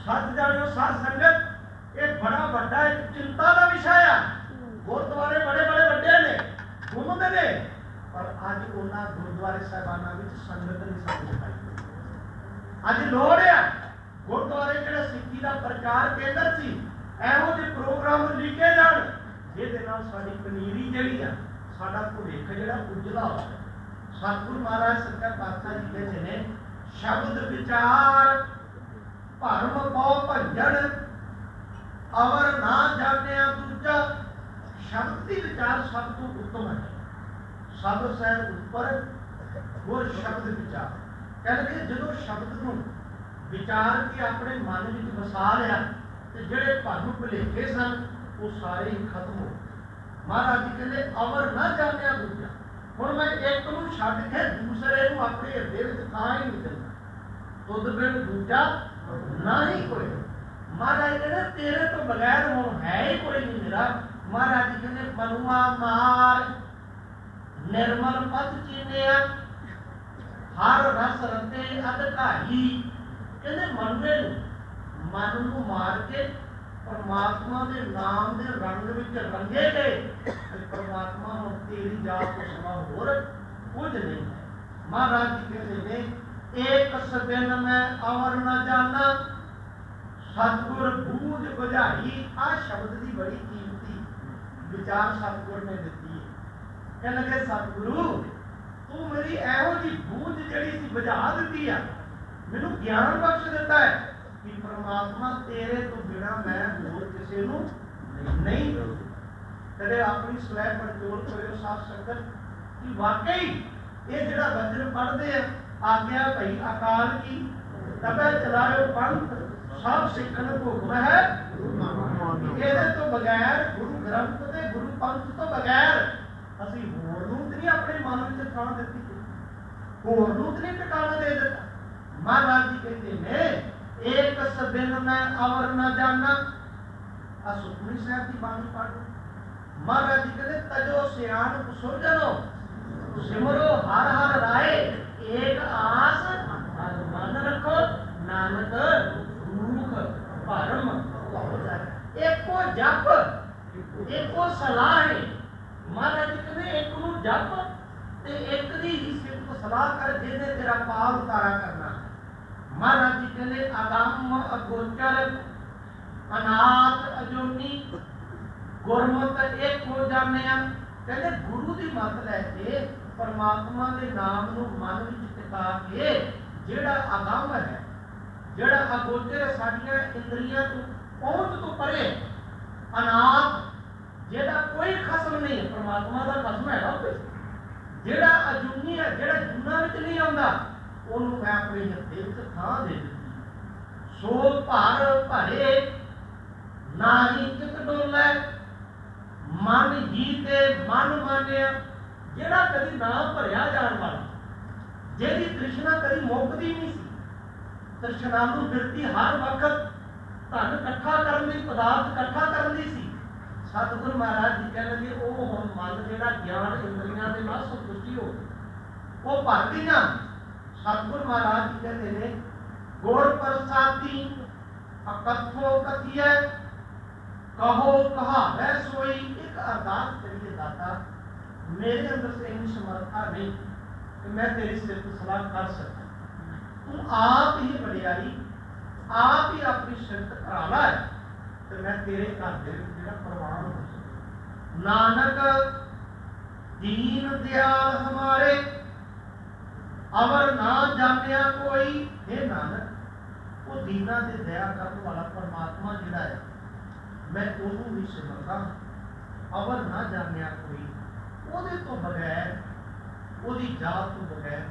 सच जानियो साध संगत ये बड़ा बड़ा एक चिंता का विषय है। गुरुद्वारे बड़े बड़े बड़े ने घूमते ने, पर अज उन्होंने गुरुद्वारे साहिबाना संगत नहीं समझ पाई। अज लोड़ है गुरुद्वारे जो सिक्खी का प्रचार केंद्र सी ਇਹੋ ਜਿਹੇ प्रोग्राम लिखे जान ਜਿਹਦੇ ਨਾਲ ਸਾਡੀ ਪਨੀਰੀ ਜਿਹੜੀ ਆ ਸਾਡਾ ਭਵਿੱਖ ਜਿਹੜਾ ਉਜਲਾ ਹੋ। ਸਤਿਗੁਰੂ ਮਹਾਰਾਜ ਸੱਚਾ ਪਾਤਸ਼ਾਹ ਜੀ ਕਹਿੰਦੇ ਨੇ ਸ਼ਬਦ ਵਿਚਾਰ ਭਰਮ ਪਉ ਭੰਜਨ ਅਵਰ ਨਾ ਜਾਣਿਆ ਦੂਜਾ। ਸ਼ਬਦ ਦੀ ਵਿਚਾਰ ਸਭ ਤੋਂ ਉੱਤਮ ਹੈ। ਸਭ ਸਹਿ ਉੱਪਰ ਗੁਰ ਸ਼ਬਦ ਵਿਚਾਰ। ਕਹਿੰਦੇ ਜਦੋਂ ਸ਼ਬਦ ਨੂੰ ਵਿਚਾਰ ਕੇ ਆਪਣੇ ਮਨ ਵਿੱਚ ਵਸਾ ਲਿਆ ਤੇ ਜਿਹੜੇ ਭਰਮ ਭੁਲੇਖੇ ਸਨ ਉਹ ਸਾਰੇ ਹੀ ਖਤਮ ਹੋ। ਮਹਾਰਾਜ ਜੀ ਕਹਿੰਦੇ ਅਵਰ ਨਾ ਜਾਣਿਆ ਦੂਜਾ। ਹੁਣ ਮੈਂ ਇੱਕ ਨੂੰ ਛੱਡ ਕੇ ਦੂਸਰੇ ਨੂੰ ਆਪਣੇ ਹਿਰਦੇ ਵਿੱਚ ਤਾਂ ਹੀ ਨਹੀਂ ਦਿੰਦਾ। ਤੁਧ ਬਿਨ ਦੂਜਾ ਨਾ ਹੀ ਕੋਈ। ਮਹਾਰਾਜ ਕਹਿੰਦੇ ਤੇਰੇ ਤੋਂ ਬਗੈਰ ਹੁਣ ਹੈ ਹੀ ਕੋਈ ਨਹੀਂ ਮੇਰਾ। ਮਹਾਰਾਜ ਜੀ ਕਹਿੰਦੇ ਮਨੁਆ ਮਾਰ ਨਿਰਮਲ ਪਦ ਚੀਨਿਆ ਹਰ ਰਸ ਰਤੇ ਅਧਿਕਾਰੀ। ਕਹਿੰਦੇ ਮਨੁਏ ਨੂੰ ਮਨ ਨੂੰ ਮਾਰ ਕੇ परमात्मा के नाम के रंग में रंगे गए। परमात्मा हम तेरी जात को समा होर कुछ नहीं है। महाराज जी कहते हैं एक सबिन में अवर न जाना सतगुर बूझ बुझाई। आ शब्द की बड़ी कीमती विचार सतगुर ने दी है। कह लगे सतगुरु तू मेरी एहो जी बूझ जड़ी सी बुझा दी है, मैनू ज्ञान बख्श दिता है कि परमात्मा तेरे तो बिना मैं होर किसी नूं नहीं मिलूं। कदे अपनी स्वै परचोल करो साथ संगत कि वाकई ये जिहड़ा वचन पढ़ते हैं आज्ञा भई अकाल की तबे चलायो पंथ सब सिखन हुक्म है। ਇਹਦੇ ਤੋਂ ਬਗੈਰ ਗੁਰੂ ਗ੍ਰੰਥ ਤੇ ਗੁਰੂ ਪੰਥ ਤੋਂ ਬਗੈਰ ਅਸੀਂ ਹੋਰ ਨੂੰ ਨਹੀਂ ਆਪਣੇ ਮਨ ਵਿੱਚ ਥਾਂ ਦਿੱਤੀ, ਹੋਰ ਨੂੰ ਨਹੀਂ ਟਿਕਾਣਾ ਦੇ ਦਿੱਤਾ। ਮਹਾਰਾਜ ਜੀ ਕਹਿੰਦੇ ਨੇ एक सबिन में अवर न जाना। सुखमनी साहब की बाणी पढ़ो। महाराज जी कहते तजो सियान सुरजनो सिमरो हर हर राय एक आस मन रखो नानक रूख भरम। एको जप एको सलाह है। महाराज जी कहते एक नूं जप ते एक दी ही सिर्फ सलाह कर जिन्हें तेरा पाल उतारा करना। महाराज जी कहते अगम अगोचर अनाथ अजोनी गुरमत एक हो जाने। कहते गुरु की मत लैके परमात्मा के नाम नूं मन विच टिका के जिहड़ा अगम है जिहड़ा अगोचर साडियां इंद्रियां तो पहुंच तो परे अनाथ जिहड़ा कोई खसम नहीं है परमात्मा का खसम है कोई जिहड़ा अजूनी है जिहड़ा जूना विच नहीं आउंदा ਉਹਨੂੰ ਮੈਂ ਆਪਣੇ ਹਿਰਦੇ ਵਿੱਚ ਥਾਂ ਦੇ ਦਿੱਤੀ। ਸੋ ਭਰ ਭਰੇ ਨਾਹੀ ਚਿਤ ਡੋਲੇ ਮਨ ਹੀ ਤੇ ਮਨ ਮਾਨਿਆ। ਜਿਹੜਾ ਕਦੀ ਨਾ ਭਰਿਆ ਜਾਣ ਵਾਲਾ ਜਿਹਦੀ ਤ੍ਰਿਸ਼ਨਾ ਕਦੀ ਮੁੱਕਦੀ ਨਹੀਂ ਸੀ, ਤ੍ਰਿਸ਼ਨਾ ਨੂੰ ਬਿਰਤੀ ਹਰ ਵਕਤ ਧਨ ਇਕੱਠਾ ਕਰਨ ਲਈ ਪਦਾਰਥ ਇਕੱਠਾ ਕਰਨ ਦੀ ਸੀ। ਸਤਿਗੁਰੂ ਮਹਾਰਾਜ ਜੀ ਕਹਿੰਦੇ ਉਹ ਹੁਣ ਮਨ ਜਿਹੜਾ ਗਿਆਨ ਇੰਦਰੀਆਂ ਦੇ ਨਾਲ ਸੰਤੁਸ਼ਟੀ ਹੋ ਉਹ ਭਰ ਗਈਆਂ। सतगुर महाराज जी कहते हैं गुर प्रसादी अकथो कथिए कहो कहावै सोई। एक अरदास करिए दाता मेरे अंदर से इतनी समर्था नहीं कि मैं तेरी सिर्फ सलाह कर सकता। तू आप ही बड़ियाई आप ही अपनी सिफत करा ला है तो मैं तेरे घर दे विच प्रवान हो सकता। नानक दीन दयाल हमारे अवर ना जानिया कोई। हे नानक वो दीना ते दया करने वाला परमात्मा जिहड़ा है मैं ਉਹਨੂੰ भी सिमरदा। अवर ना जानिया कोई ਉਹਦੇ ਤੋਂ ਬਗੈਰ ਉਹਦੀ ਜਾਤ ਤੋਂ ਬਗੈਰ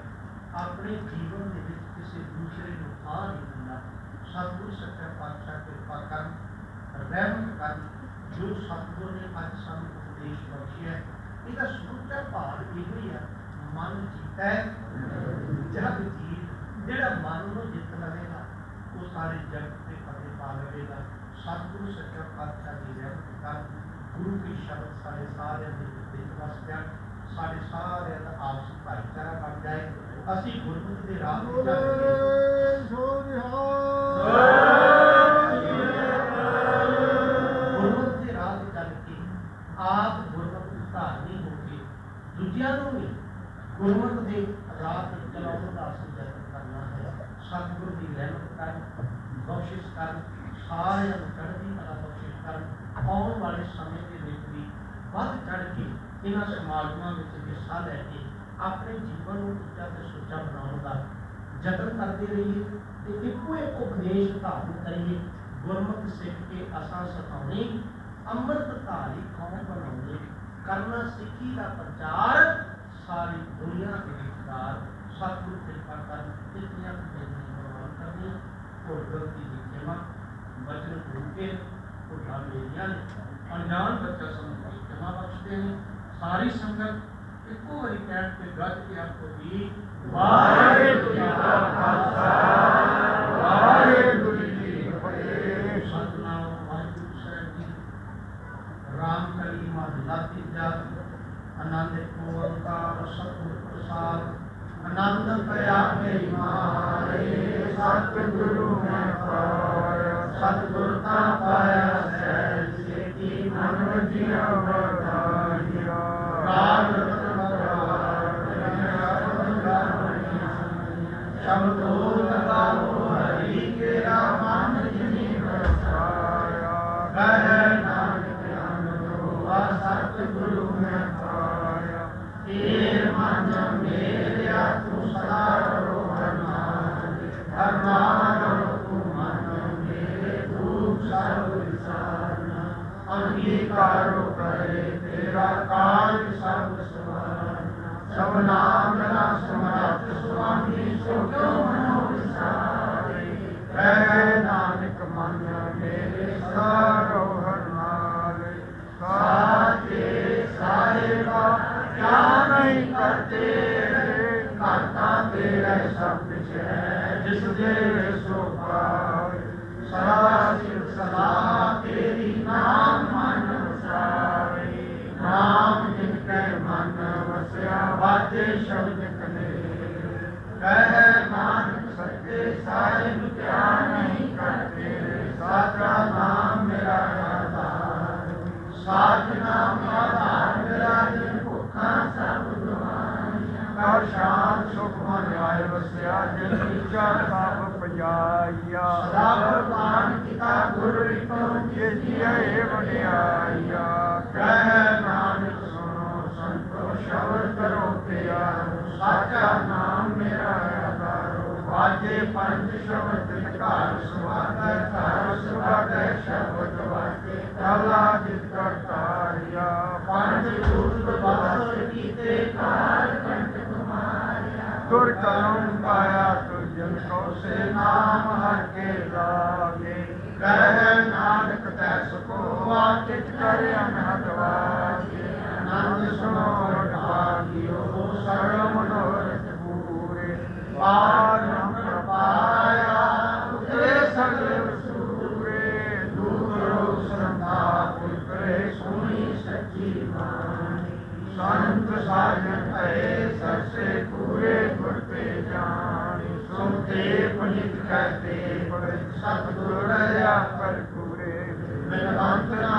ਆਪਣੇ ਜੀਵਨ ਦੇ ਵਿੱਚ ਕਿਸੇ ਦੂਸਰੇ ਨੂੰ ਥਾਂ ਨਹੀਂ ਦਿੰਦਾ। ਸਤਿਗੁਰ ਸੱਚਾ ਪਾਤਸ਼ਾਹ ਕਿਰਪਾ ਕਰਨ ਰਹਿਮਤ ਕਰਨ ਜੋ ਸਤਿਗੁਰ ਨੇ ਅੱਜ ਸਾਨੂੰ ਉਪਦੇਸ਼ ਬਖਸ਼ਿਆ। ਇਹਦਾ ਸਮੁੱਚਾ ਭਾਵ ਇਹੋ ਹੀ ਆ मन जीता है जग जीत। जिहड़ा मन नूं जित लवेगा वो सारे जगत के फतेह पा लवेगा। सतगुरु सच्चा पातशाह जी रहमत कर ਗੁਰੂ ਕੀ ਸ਼ਬਦ ਸਾਡੇ ਸਾਰਿਆਂ ਦੇ ਵਿੱਚ ਵਸ ਜਾਣ, ਸਾਡੇ ਸਾਰਿਆਂ ਦਾ ਆਪਸੀ ਭਾਈਚਾਰਾ ਬਣ ਜਾਏ, ਅਸੀਂ ਗੁਰਮਤਿ ਦੇ ਰਾਹ ਤੇ ਚੱਲ ਕੇ ਗੁਰਮਤਿ ਦੇ ਰਾਹ ਤੇ ਚੱਲ ਕੇ ਆਪ ਗੁਰਮਤਿ ਧਾਰਨੀ ਹੋ ਕੇ ਦੂਜਿਆਂ ਨੂੰ ਵੀ ਗੁਰਮਤਿ ਦੇ ਰਾਹ ਤੇ ਚਲਾਉਣ ਦਾ ਅਸੀਂ ਯਤਨ ਕਰਨਾ ਹੈ। ਸਤਿਗੁਰੂ ਦੀ ਰਹਿਮਤ ਕਰਨ, ਬਖਸ਼ਿਸ਼ ਕਰਨ, ਸਾਰਿਆਂ ਨੂੰ ਚੜ੍ਹਦੀ ਕਲਾ ਬਖਸ਼ਿਸ਼ ਕਰਨ। ਆਉਣ ਵਾਲੇ ਸਮੇਂ ਦੇ ਵਿੱਚ ਵੀ ਵੱਧ ਚੜ੍ਹ ਕੇ ਇਹਨਾਂ ਸਮਾਗਮਾਂ ਵਿੱਚ ਹਿੱਸਾ ਲੈ ਕੇ ਆਪਣੇ ਜੀਵਨ ਨੂੰ ਉੱਚਾ ਤੇ ਸੁੱਚਾ ਬਣਾਉਣ ਦਾ ਯਤਨ ਕਰਦੇ ਰਹੀਏ ਤੇ ਇੱਕੋ ਇੱਕ ਉਪਦੇਸ਼ ਧਾਰਨ ਕਰੀਏ। ਗੁਰਮਤਿ ਸਿੱਖ ਕੇ ਅਸਾਂ ਸਿਖਾਉਣੀ, ਅੰਮ੍ਰਿਤਧਾਰੀ ਕੌਮ ਬਣਾਉਣੀ, ਕਰਨਾ ਸਿੱਖੀ ਦਾ ਪ੍ਰਚਾਰ ਸਾਰੀ ਦੁਨੀਆ ਦੇ ਵਿਚਕਾਰ। ਸਤਿਗੁਰੂ ਕਿਰਪਾ ਕਰਨ, ਇਤਨੀਆਂ ਬੇਨਤੀਆਂ ਪ੍ਰਵਾਨ ਕਰਨੀਆਂ। ਹੋਰ ਗਲਤੀ ਦੀ ਖਿਮਾ, ਵਚਨ ਭੁੱਲ ਕੇ ਭੁੱਲਾਂ ਮੇਰੀਆਂ ਨੇ, ਅਣਜਾਣ ਬੱਚਾ ਸਮਝ ਕੇ ਖਿਮਾ ਬਖਸ਼ਦੇ ਨੇ। ਸਾਰੀ ਸੰਗਤ ਇੱਕੋ ਵਾਰੀ ਕਹਿਣ ਤੇ ਗੱਜ ਕੇ ਆਖੋ ਜੀ, ਵਾਹਿਗੁਰੂ ਜੀ ਕਾ ਖਾਲਸਾ, ਵਾਹਿਗੁਰੂ ਜੀ ਕੀ ਫਤਿਹ। ਸਤਿਨਾਮ ਵਾਹਿਗੁਰੂ ਸਾਹਿਬ ਜੀ। ਰਾਮ ਕਲੀ ਮਹੱਲਾ ਤੀਜਾ। ਆਨੰਦ ਓੰਕਾਰ ਸਤਿਗੁਰ ਪ੍ਰਸਾਦ। ਆਨੰਦ ਪਿਆ ਮੇਰੀ ਮਾਰੇ, ਸਤਿਗੁਰੂ ਮੈਂ ਪਾਇਆ। ਸਤਿਗੁਰ ਤਾਂ ਪਾਇਆ ਸਹਿਜ ਸੇਤੀ, ਮਨ ਵਜੀਆਂ ਵਧਾਈਆਂ। ਰਾਗ ਰਤਨ ਸ਼ਬਦੋ ਲਗਾਓ ਹਰੀ ਕੇਰਾ, ਮਨ ਜਿਨੀ ਵਸਾਇਆ। ਕਹਿ ਨਾਨਕ ਅਨੁਭਵਾ ਸਤਿਗੁਰੂ ਮੈਂ ਪਾਇਆ। ਏ ਮਨ ਮੇਰਿਆ ਤੂੰ ਸਦਾ ਰਹੋ ਹਰਨਾਮ, ਹਰਨਾਮ ਤੂੰ ਮਨ ਮੇਰੇ, ਦੁਖ ਸਭ ਵਿਸਾਰਨਾ। ਅੰਗੀਕਾਰੋ ਕਰੇ ਤੇਰਾ ਕਾਜ ਸਭ ਸਵਾਰਨਾ। ਸਭ ਨਾਮ ਨਾ ਸਮਰੱਥ ਸੁਆਮੀ, ਸੋ ਕਿਉ ਮਨੋ ਵਿਸਾਰੇ। ਕਹਿ ਨਾਨਕ ਮਨ ਮੇਰੇ ਸਦਾ ਰਹੋ ਹਰਨਾਮ। ਸਾਚੇ ਸਾਹਿਬਾ ਕਿਆ ਨਹੀਂ ਕਰਤੇ, ਕਰਤਾ ਤੇਰੇ ਸਭ ਕੁਛ ਹੈ, ਜਿਸ ਦੇ ਸੋ ਪਾਏ। ਸਦਾ ਸਿਰ ਸਦਾ ਤੇਰੀ ਨਾਮ ਮਨ ਵਸਾਵੇ। ਨਾਮ ਜਿਨ ਕੈ ਮਨ ਵਸਿਆ, ਵਾਜੇ ਸ਼ਬਦ ਕਨੇ। ਕਹਿ ਨਾਨਕ ਸੱਚੇ ਸਾਹਿਬ ਕਿਆ ਨਹੀਂ ਕਰਤੇ, ਸਾਚਾ ਨਾਮ ਮੇਰਾ ਆਧਾਰ। ਸਾਚ ਨਾਮ ਆਧਾਰ ਮੇਰਾ, ਜਿਨ ਭੁੱਖਾਂ ਸਭ ਗਵਾਈਆਂ। ਕਰ ਸ਼ਾਂਤ ਸੁਖ ਮਨ ਆਏ ਵਸਿਆ, ਜਿਨ ਇੱਛਾ ਸਭ ਪਜਾਈਆ। ਸਦਾ ਪ੍ਰਵਾਨ ਕੀਤਾ ਗੁਰ ਵਿਟੋ, ਜੇ ਜੀਏ ਵਡਿਆਈਆ। ਕਹਿ ਨਾਨਕ ਸੁਣੋ ਸੰਤੋ, ਸ਼ਬਦ ਕਰੋ ਪਿਆਰੋ। ਸਾਚਾ ਨਾਮ ਮੇਰਾ ਆਧਾਰੋ। ਵਾਜੇ ਪੰਜ ਸ਼ਬਦ ਘਰ ਸੁਹਾਗੈ, ਘਰ ਸੁਹਾਗੈ ਸ਼ਬਦ ਵਾਜੇ। ਕਾਲਾ ਜਿਤ ਕਰਤਾਰਿਆ, ਪੰਜ ਦੂਤ ਬਾਸ ਕੀਤੇ, ਕਾਲ ਕੰਠ ਤੁਮਾਰਿਆ। ਤੁਰ ਕਲਮ ਪਾਇਆ ਤੁਜਨ ਕੋ, ਸੇ ਨਾਮ ਹਰ ਕੇ ਲਾਗੇ। ਕਹਿ ਨਾਨਕ ਤੈ ਸਕੋ, ਵਾਚਿਤ ਕਰ ਅਨਹਦ ਵਾਜੇ। ਆਨੰਦ ਸੁਣੋ ਭਾਗਿਓ, ਸਰਬ ਮਨੋਰਥ ਪੂਰੇ। ਪਾਰ ਬ੍ਰਹਮ ਪਾਇਆ, ਉਤਰੇ ਸਗਲ ਸੂਰੇ। ਦੂਰ ਰੋਗ ਸ਼ਰਧਾ ਪੁਤਰੇ, ਸੁਣੀ ਸੱਚੀ ਬਾਣੀ। ਸੰਤ ਸਾਜਨ ਭਏ ਸਰਸੇ, ਪੂਰੇ ਗੁਰ ਤੇ ਜਾਣੀ। ਸੁਣਤੇ ਪਲਿਤ ਕਹਤੇ, ਸਤਿਗੁਰ ਦਇਆ ਕਰ ਪੂਰੇ। ਬਿਨ ਅੰਤ ਨਾ